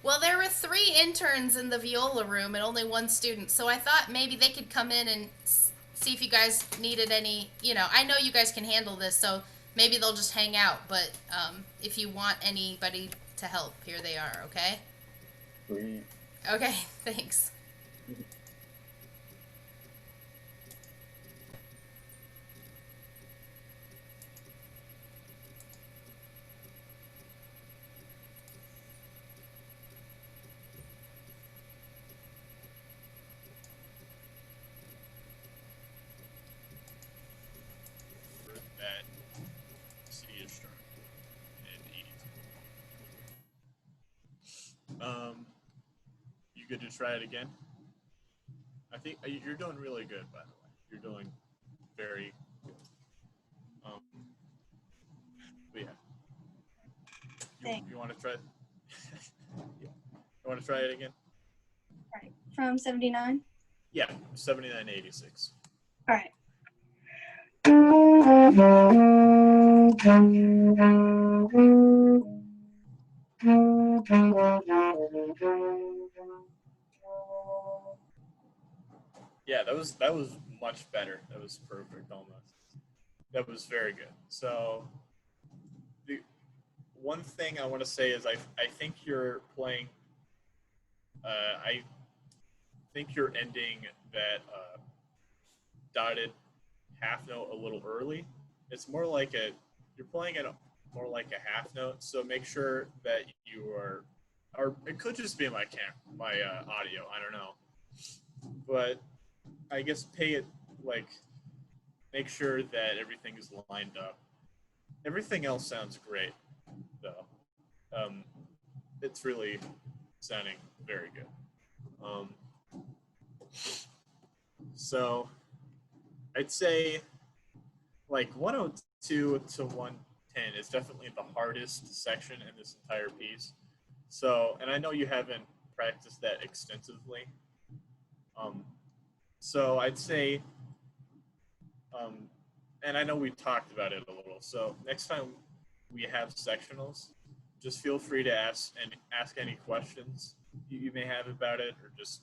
well, there were 3 interns in the viola room and only 1 student, so I thought maybe they could come in and see if you guys needed any, I know you guys can handle this, so maybe they'll just hang out, but if you want anybody to help, here they are, okay? Sweet. Okay, thanks. That C is strong and E. You good to try it again? I think you're doing really good, by the way. You're doing very good. But yeah. You want to try? Yeah. You want to try it again? Right. From 79? Yeah, 7986. All right. Yeah, that was much better. That was perfect almost. That was very good. So the one thing I want to say is I think you're playing I think you're ending that dotted half note a little early. It's more like you're playing it more like a half note. So make sure that you are, or it could just be my audio. I don't know, but I guess make sure that everything is lined up. Everything else sounds great, though. It's really sounding very good. So I'd say like 102 to 110 is definitely the hardest section in this entire piece. So, and I know you haven't practiced that extensively. So I'd say, and I know we talked about it a little. So next time we have sectionals, just feel free to ask any questions you may have about it, or just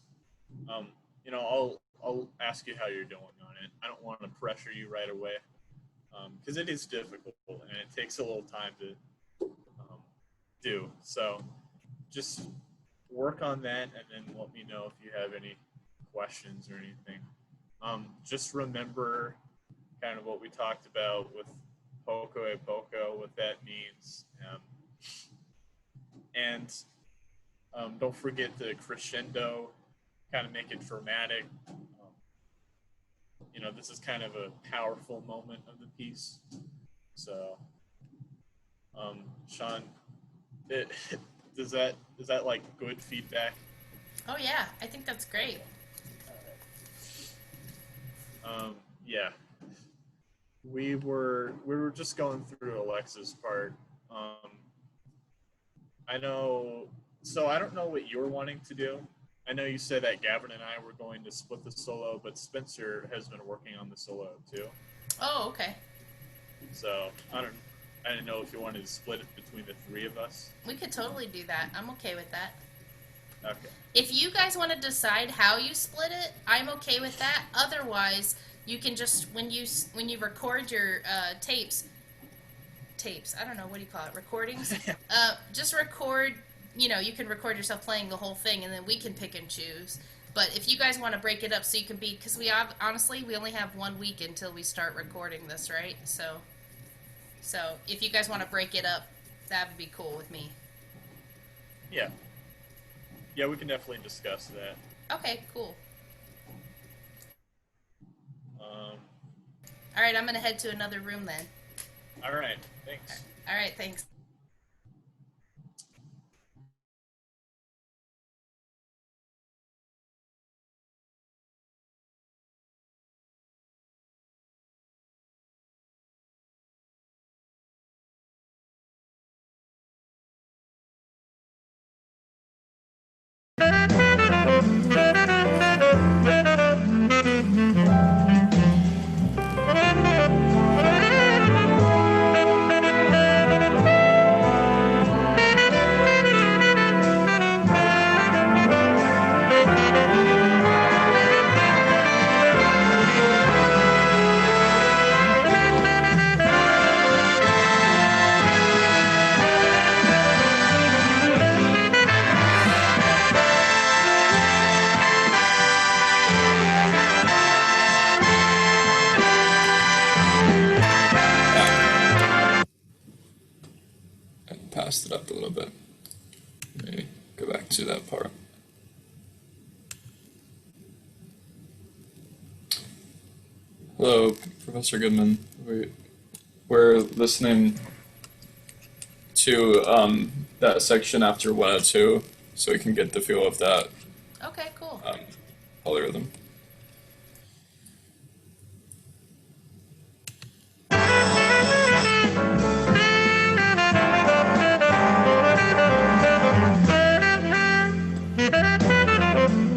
I'll ask you how you're doing on it. I don't want to pressure you right away, because it is difficult and it takes a little time to do. So just work on that and then let me know if you have any questions or anything. Just remember kind of what we talked about with poco e poco, what that means. And Don't forget the crescendo, kind of make it dramatic. This is kind of a powerful moment of the piece. So, Shawn, is that like good feedback? Oh yeah, I think that's great. Yeah. We were just going through Alexa's part. I don't know what you're wanting to do. I know you said that Gavin and I were going to split the solo, but Spencer has been working on the solo too. Oh, okay. So I didn't know if you wanted to split it between the three of us. We could totally do that. I'm okay with that. Okay. If you guys want to decide how you split it, I'm okay with that. Otherwise, you can just when you record your tapes, I don't know, what do you call it, recordings? Just record. You can record yourself playing the whole thing, and then we can pick and choose. But if you guys want to break it up so you can be, because we only have 1 week until we start recording this, right? So if you guys want to break it up, that would be cool with me. Yeah. Yeah, we can definitely discuss that. Okay, cool. All right, I'm gonna head to another room then. All right, thanks. All right, thanks. Passed it up a little bit. Maybe go back to that part. Hello, Professor Goodman. We're listening to that section after 102, so we can get the feel of that. Okay, cool. Polyrhythm.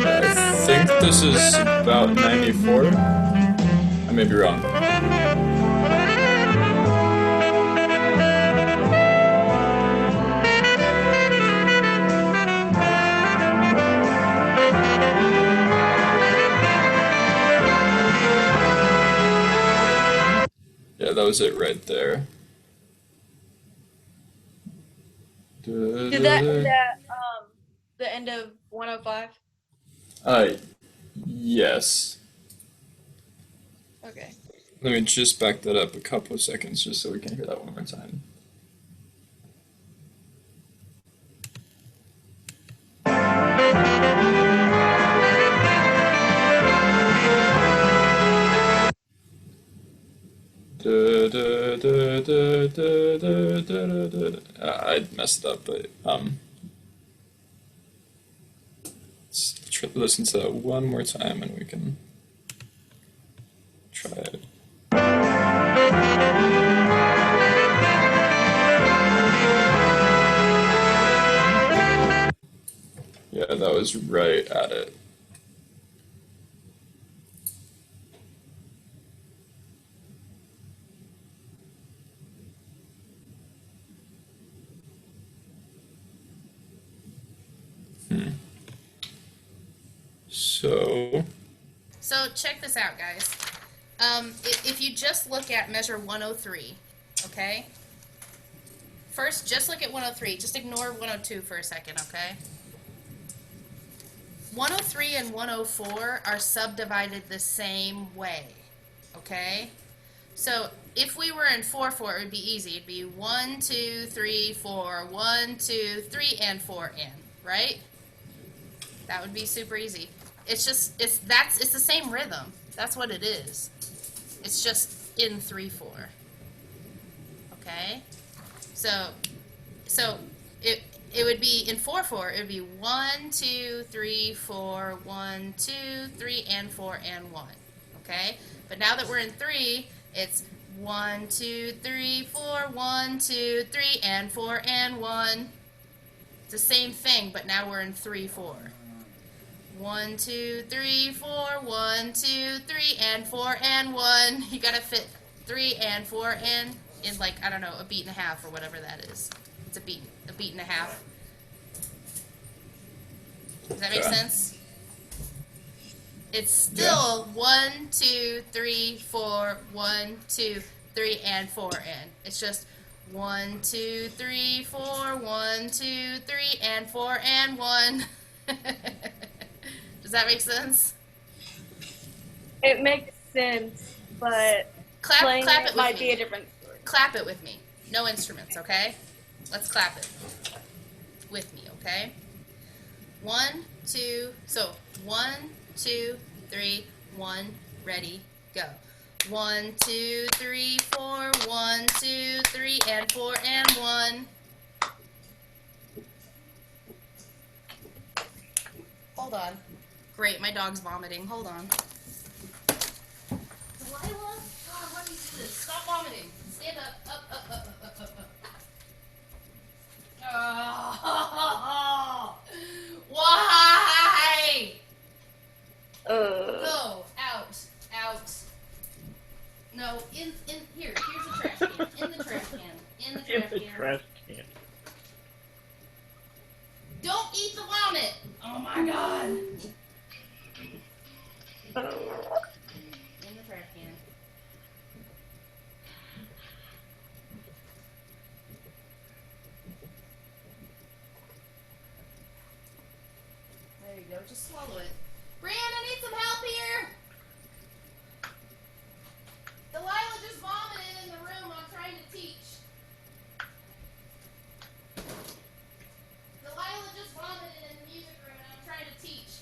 I think this is about 94. I may be wrong. Yeah, that was it right there. Did that end at the end of 105? Yes. Okay. Let me just back that up a couple of seconds just so we can hear that one more time. I messed up, but let's listen to that one more time and we can try it. Yeah, that was right at it. So check this out, guys. If you just look at measure 103, okay? First, just look at 103. Just ignore 102 for a second, okay? 103 and 104 are subdivided the same way, okay? So if we were in 4/4, it would be easy. It'd be 1, 2, 3, 4, 1, 2, 3, and 4 in. right? That would be super easy. It's just, it's the same rhythm. That's what it is. It's just in 3/4. Okay? So it would be in 4/4, it would be 1, 2, 3, 4, 1, 2, 3, and 4, and 1. Okay? But now that we're in 3, it's 1, 2, 3, 4, 1, 2, 3, and 4, and 1. It's the same thing, but now we're in 3/4. 1, 2, 3, 4, 1, 2, 3, and 4, and 1. You gotta fit 3 and 4 in like, I don't know, a beat and a half or whatever that is. It's a beat and a half. Does that make sense? It's still 1, 2, 3, 4, 1, 2, 3, and 4, and. It's just 1, 2, 3, 4, 1, 2, 3, and 4, and 1. Does that make sense? It makes sense, but clap it might with be me. a different story. Clap it with me. No instruments, okay? Let's clap it with me, okay? 1, 2, so 1, 2, 3, 1, ready, go. 1, 2, 3, 4, 1, 2, 3, and 4, and 1. Hold on. Great, my dog's vomiting. Hold on. Delilah? God, why do you do this? Stop vomiting. Stand up. Up, up, up, up, up, up, up. Oh, why? No, out, out. No, in, here's the trash can. In the trash can. In the trash can. Trash can. Don't eat the vomit. Oh my god. In the trash can. There you go. Just swallow it. Brian, I need some help here. Delilah just vomited in the room. I'm trying to teach. Delilah just vomited in the music room and I'm trying to teach.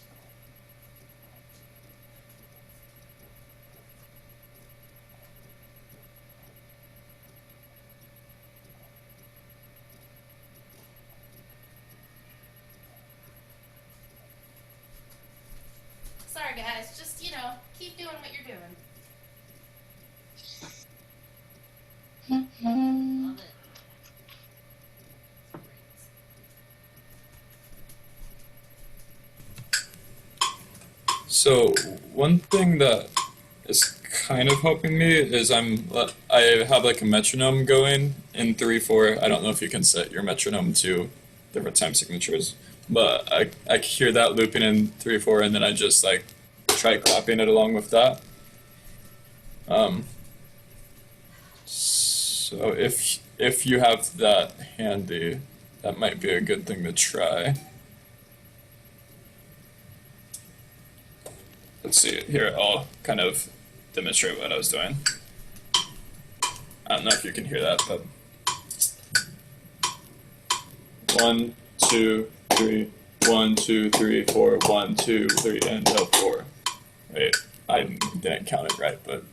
Sorry guys, just, keep doing what you're doing. Love it. So one thing that is kind of helping me is I have like a metronome going in 3/4. I don't know if you can set your metronome to different time signatures, but I hear that looping in 3/4, and then I just like try clapping it along with that. So if you have that handy, that might be a good thing to try. Let's see, here I'll kind of demonstrate what I was doing. I don't know if you can hear that, but 1, 2, 3, 1, 2, 3, 4, 1, 2, 3, and 4. Wait, I didn't count it right, but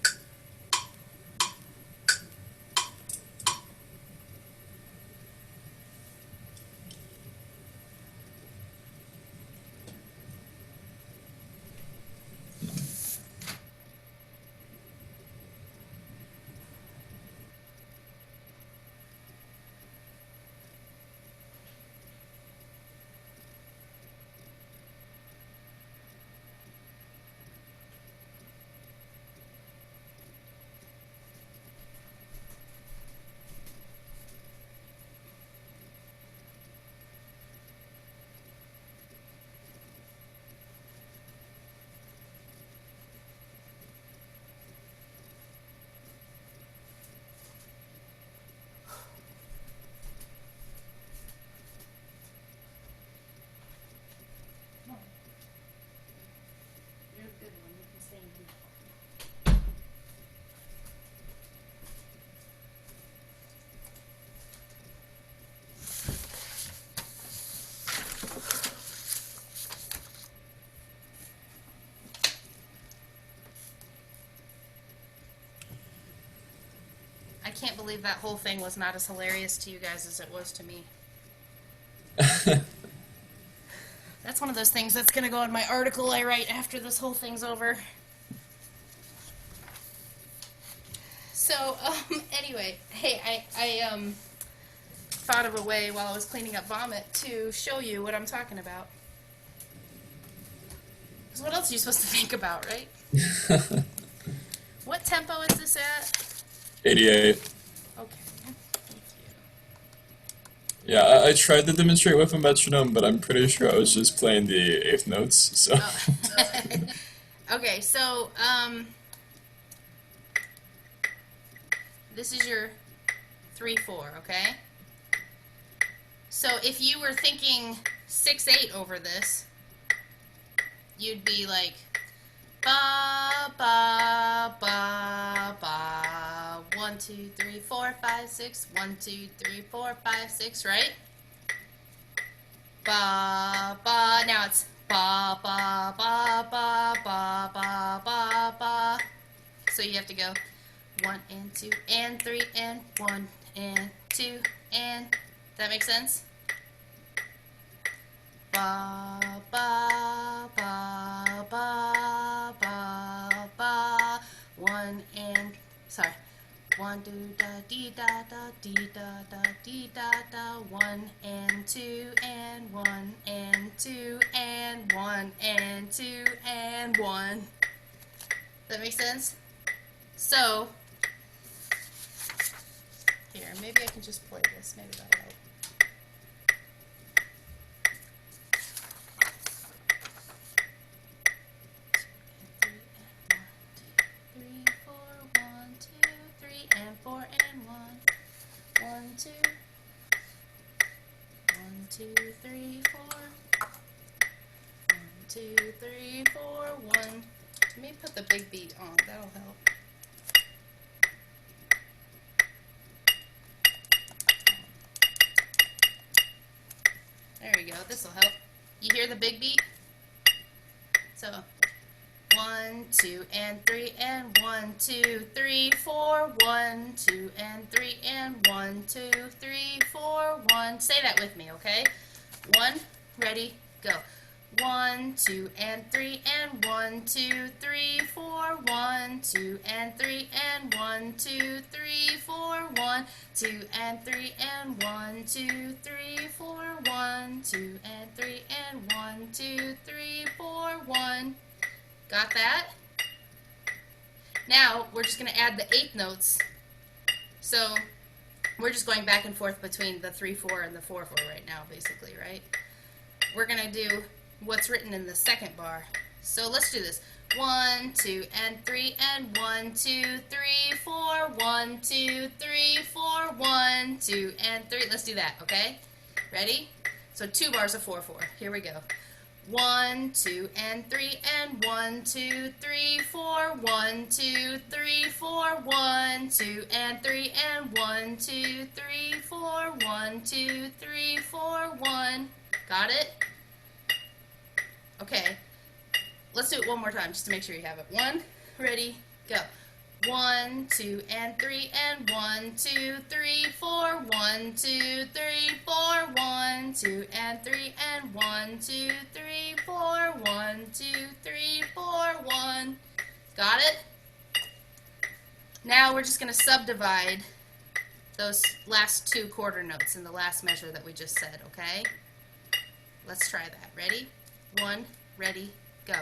can't believe that whole thing was not as hilarious to you guys as it was to me. That's one of those things that's going to go in my article I write after this whole thing's over. So, anyway, hey, I thought of a way while I was cleaning up vomit to show you what I'm talking about. Because what else are you supposed to think about, right? What tempo is this at? 88. Okay. Yeah, I tried to demonstrate with a metronome, but I'm pretty sure I was just playing the eighth notes, so. Oh. Okay, so, this is your 3/4, okay? So if you were thinking 6/8 over this, you'd be like ba ba ba ba 1 2 3 4 5 6 1 2 3 4 5 6, right? Ba ba. Now it's ba ba ba ba ba ba ba ba. So you have to go 1 and 2 and 3 and 1 and 2 and. That make sense? Ba ba ba ba ba ba. 1 and sorry. 1 2 da dee da da dee da da dee da da. 1 and 2 and 1 and 2 and 1 and 2 and 1. That make sense? So here, maybe I can just play this. Maybe that'll help. And 4 and 1, 1 2, 1 2 3 4, 1 2 3 4 1. Let me put the big beat on. That'll help. There we go. This will help. You hear the big beat? So 1 2 and 3 and 1 2 3 4 1 2 and 3 and 1 2 3 4 1. Say that with me, okay? 1, ready, go. 1 2 and 3 and 1 2 3 4 1 2 and 3 and 1 2 3 4 1 2 and 3 and 1 2 3 4 1 2 and 3 and 1 2 3 4 1. Got that? Now we're just going to add the eighth notes. So we're just going back and forth between the 3/4 and the 4/4 right now, basically, right? We're going to do what's written in the second bar. So let's do this. 1 2 and 3 and 1 2 3 4 1 2 3 4 1 2 and 3. Let's do that, okay? Ready? So 2 bars of 4/4. Here we go. 1 2 and 3 and 1 2 3 4 1 2 3 4 1 2 and 3 and 1 2 3 4 1 2 3 4 1. Got it? Okay. Let's do it one more time just to make sure you have it. 1, ready, go. 1 2 and 3 and 1 2 3 4 1 2 3 4 1 2 and 3 and 1 2 3 4 1 2 3 4 1. Got it? Now we're just going to subdivide those last 2 quarter notes in the last measure that we just said, okay? Let's try that. Ready? 1, ready, go.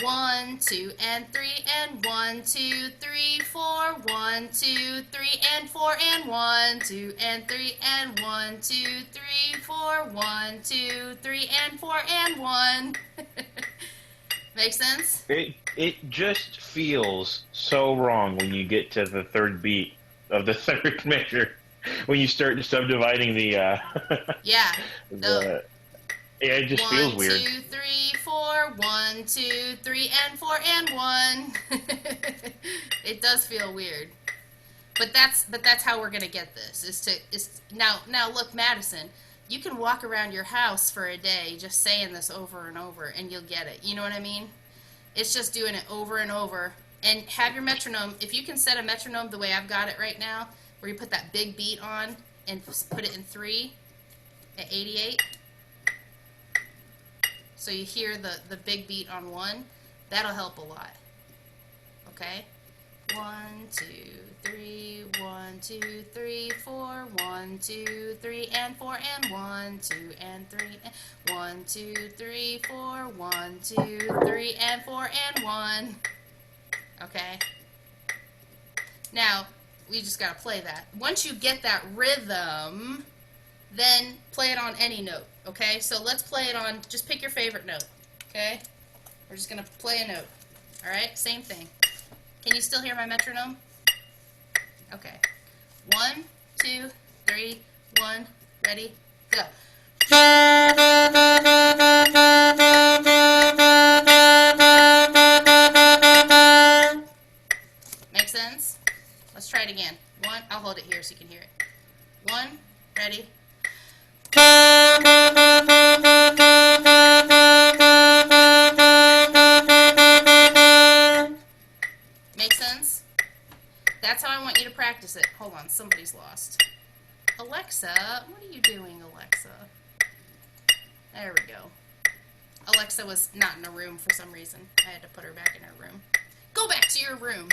1 2 and 3 and 1 2 3 4 1 2 3 and 4 and 1 2 and 3 and 1 2 3 4 1 2 3 and 4 and 1. Make sense? It just feels so wrong when you get to the third beat of the third measure, when you start subdividing the yeah. Yeah, it just feels weird. 1 2 3 4 1 2 3 and 4 and 1. It does feel weird, but that's how we're gonna get this. Now look, Madison, you can walk around your house for a day just saying this over and over, and you'll get it. You know what I mean? It's just doing it over and over. And have your metronome. If you can set a metronome the way I've got it right now, where you put that big beat on and put it in 3 at 88. So you hear the big beat on 1. That'll help a lot. Okay? 1, 2, 3, 1, 2, 3, 4, 1, 2, 3, and 4, and 1, 2, and 3, and 1, 2, 3, 4, 1, 2, 3, and 4, and 1. Okay? Now, we just gotta play that. Once you get that rhythm, then play it on any note, okay? So let's play it on, just pick your favorite note, okay? We're just gonna play a note, all right? Same thing. Can you still hear my metronome? Okay. 1, 2, 3, 1, ready, go. Make sense? Let's try it again. 1, I'll hold it here so you can hear it. 1, ready. Make sense? That's how I want you to practice it. Hold on, somebody's lost. Alexa, what are you doing, Alexa? There we go. Alexa was not in a room for some reason. I had to put her back in her room. Go back to your room.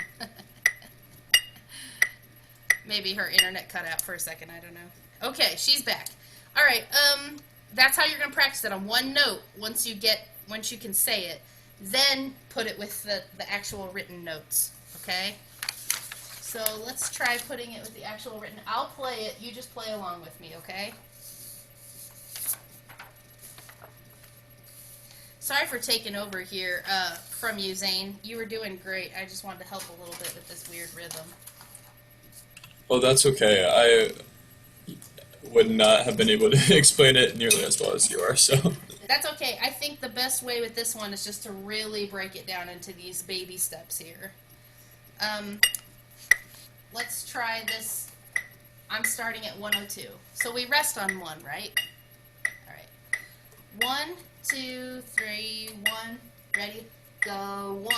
Maybe her internet cut out for a second, I don't know. Okay, she's back. All right, that's how you're going to practice it on one note once you can say it. Then put it with the actual written notes, okay? So let's try putting it with the actual written. I'll play it, you just play along with me, okay? Sorry for taking over here from you, Zane. You were doing great. I just wanted to help a little bit with this weird rhythm. Oh, that's okay. I would not have been able to explain it nearly as well as you are, so. That's okay. I think the best way with this one is just to really break it down into these baby steps here. Let's try this. I'm starting at 102. So we rest on 1, right? All right. 1, 2, 3, 1. Ready? Go. 1.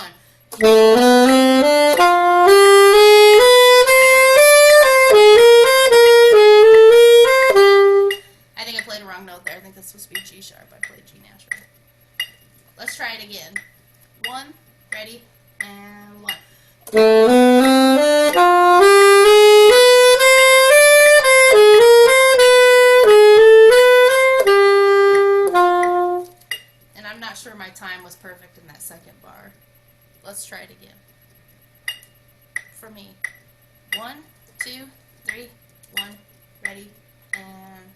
I think I played a wrong note there. I think that's supposed to be G sharp. I played G natural. Let's try it again. 1, ready, and 1. And I'm not sure my time was perfect in that second bar. Let's try it again. For me. 1, 2, 3, 1, ready, and...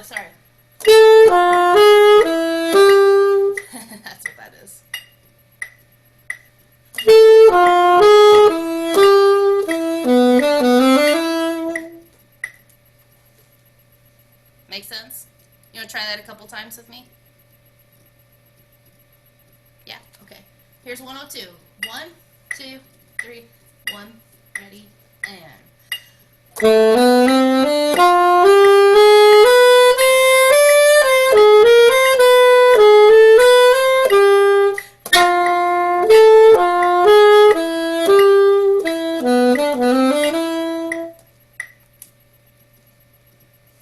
Sorry. That's what that is. Make sense? You want to try that a couple times with me? Yeah, okay. Here's 102. 1, 2, 3, 1, ready, and...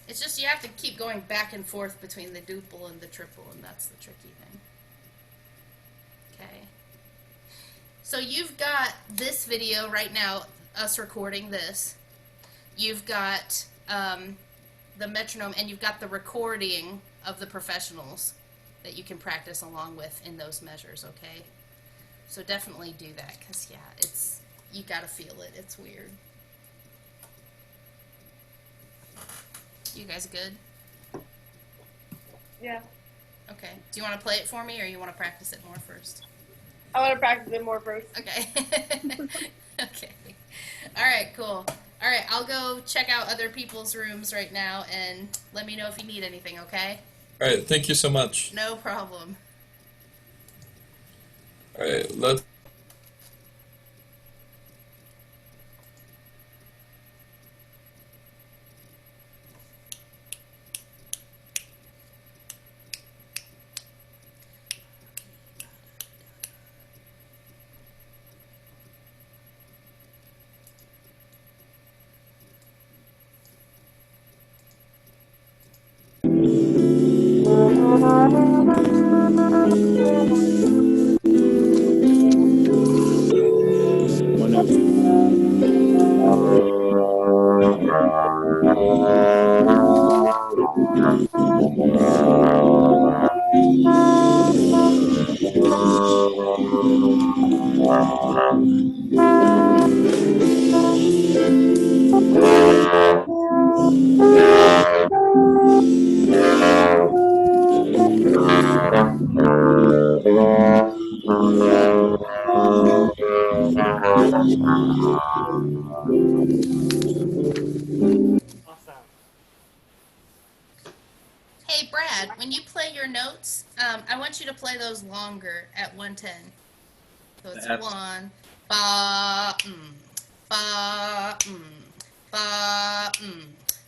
It's just you have to keep going back and forth between the duple and the triple, and that's the tricky thing. Okay. So you've got this video right now, us recording this. You've got the metronome, and you've got the recording of the professionals that you can practice along with in those measures, okay? So definitely do that, because, yeah, it's, you gotta feel it. It's weird. You guys good? Yeah. Okay. Do you want to play it for me, or you want to practice it more first? I want to practice it more first. Okay. Okay. All right, cool. All right, I'll go check out other people's rooms right now, and let me know if you need anything, okay? All right, thank you so much. No problem. All right, let's... Awesome. Hey, Brad, when you play your notes, I want you to play those longer at 110. So it's The Fs. one, ba, ba, ba,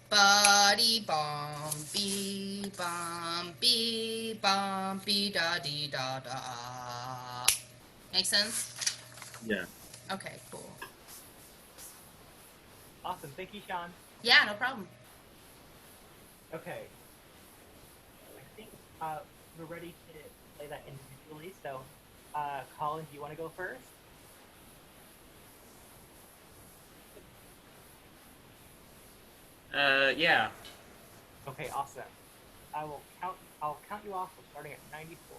ba, dee, bom, bee, bom, bee, da, dee, da, da. Make sense? Yeah. Okay, cool. Awesome. Thank you, Shawn. Yeah, no problem. Okay. I think we're ready to play that individually. So, Colin, do you want to go first? Yeah. Okay, awesome. I'll count you off starting at 94.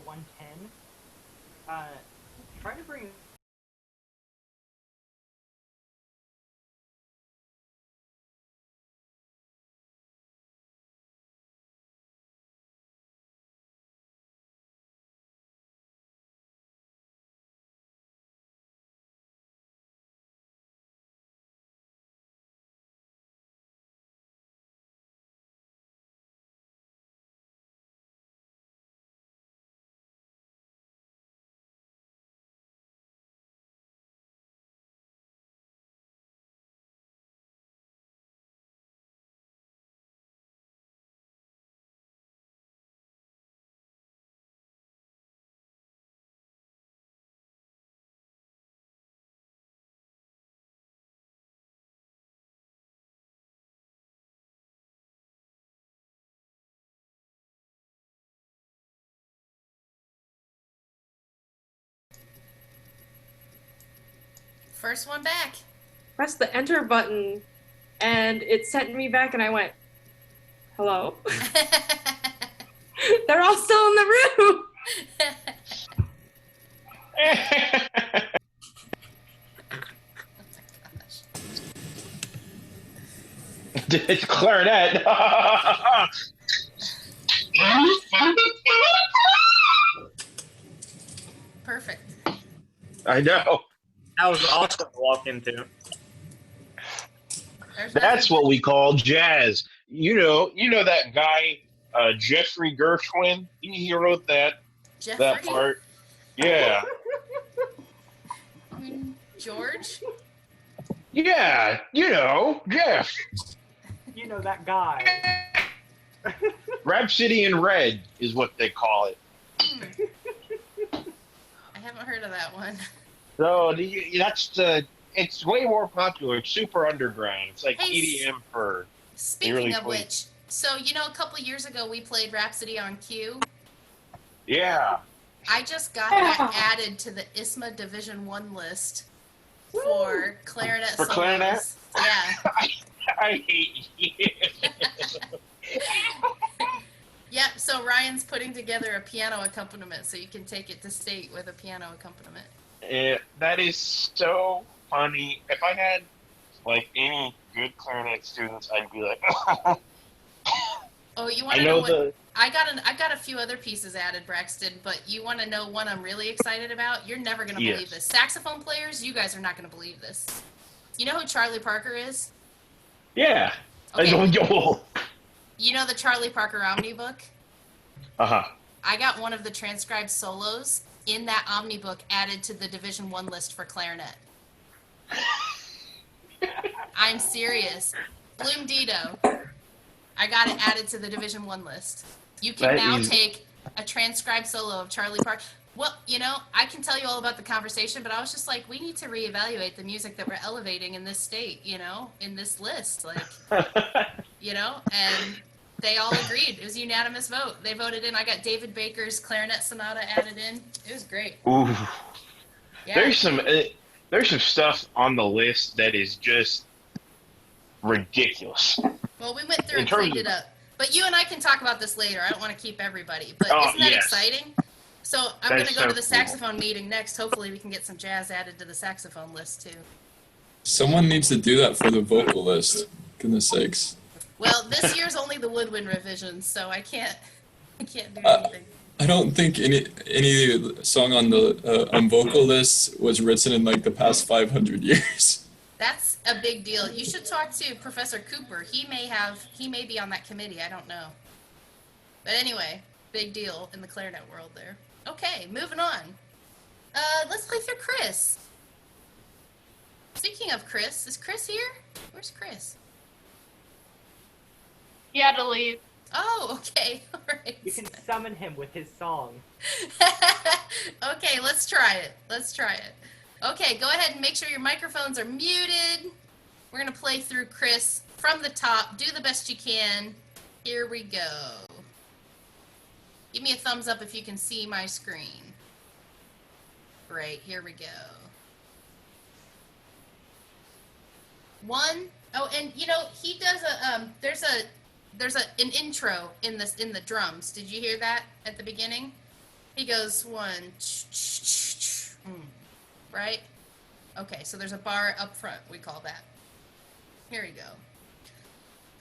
110. Try to bring First one back. Press the enter button, and it sent me back, and I went, hello? They're all still in the room! It's clarinet. Perfect. I know. That was awesome to walk into. That's what we call jazz. You know that guy, Jeffrey Gershwin. He wrote that part. Yeah. George? Yeah, Jeff. You know that guy. Rhapsody in Red is what they call it. I haven't heard of that one. So it's way more popular. It's super underground. It's like EDM for Speaking of which, so a couple years ago we played Rhapsody on Q. Yeah. I just got that added to the ISMA Division 1 list for clarinet solos. Clarinet? Yeah. I hate you. Yep, so Ryan's putting together a piano accompaniment so you can take it to state with a piano accompaniment. That is so funny. If I had like any good clarinet students, I'd be like, oh, you want to know what? I got a few other pieces added, Braxton, but you want to know one I'm really excited about? You're never going to believe this. Saxophone players, you guys are not going to believe this. You know who Charlie Parker is? Yeah. Okay. You know the Charlie Parker Omnibook? Uh-huh. I got one of the transcribed solos in that Omnibook added to the Division 1 list for clarinet. I'm serious. Bloom Dito. I got it added to the Division 1 list. You can now take a transcribed solo of Charlie Parker. Well, you know, I can tell you all about the conversation, but I was just like, we need to reevaluate the music that we're elevating in this state, you know, in this list. Like, you know, and they all agreed. It was a unanimous vote. They voted in. I got David Baker's clarinet sonata added in. It was great. Ooh. Yeah. There's some stuff on the list that is just ridiculous. Well, we went through and cleaned it up. But you and I can talk about this later. I don't want to keep everybody. But isn't that exciting? So I'm going to go to the saxophone meeting next. Hopefully we can get some jazz added to the saxophone list, too. Someone needs to do that for the vocal list. Goodness sakes. Well, this year's only the woodwind revisions, so I can't do anything. I don't think any song on the vocal list was written in like the past 500 years. That's a big deal. You should talk to Professor Cooper. He may be on that committee. I don't know. But anyway, big deal in the clarinet world there. Okay, moving on. Let's play through Chris. Speaking of Chris, is Chris here? Where's Chris? He had to leave. Oh, okay. All right. You can summon him with his song. Okay, let's try it. Okay, go ahead and make sure your microphones are muted. We're going to play through Chris from the top. Do the best you can. Here we go. Give me a thumbs up if you can see my screen. Great, here we go. Oh, and you know, he does there's an intro in the drums. Did you hear that at the beginning? He goes one, right? Okay, so there's a bar up front, we call that. Here we go.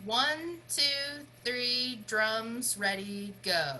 1, 2, 3, drums, ready, go.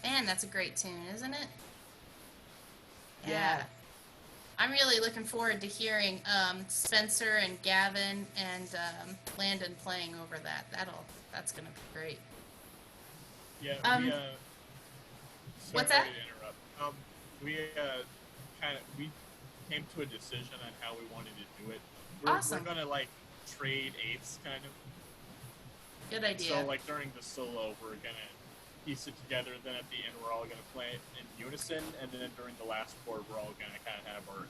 Man, that's a great tune, isn't it? Yeah. I'm really looking forward to hearing Spencer and Gavin and Landon playing over that. That's gonna be great. Yeah. What's sorry that? to interrupt. We came to a decision on how we wanted to do it. Awesome. We're gonna like trade eighths, kind of. Good idea. So like during the solo, we're gonna piece it together. Then at the end, we're all gonna play it in unison, and then during the last chord, we're all gonna kind of have our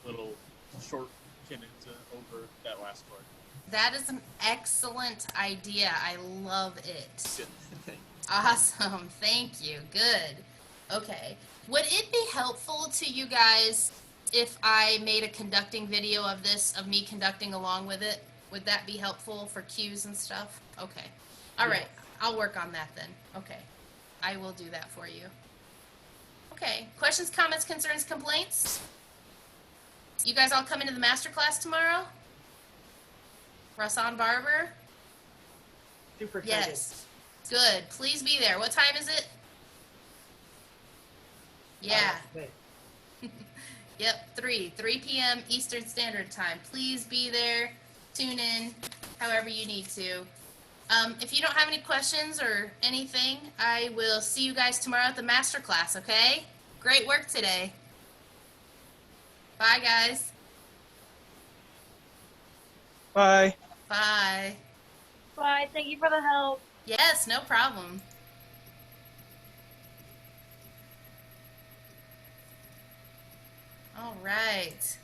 little short cadenza over that last chord. That is an excellent idea. I love it. Awesome. Thank you. Good. Okay. Would it be helpful to you guys if I made a conducting video of this, of me conducting along with it? Would that be helpful for cues and stuff? Okay. All right. I'll work on that then. Okay. I will do that for you. Okay. Questions, comments, concerns, complaints? You guys all come into the master class tomorrow? Rasan Barber? Super excited. Yes. Good. Please be there. What time is it? Yeah. Yep, 3 p.m. Eastern Standard Time. Please be there. Tune in however you need to. If you don't have any questions or anything, I will see you guys tomorrow at the master class, okay? Great work today. Bye, guys. Bye. Bye. Bye. Thank you for the help. Yes, no problem. All right.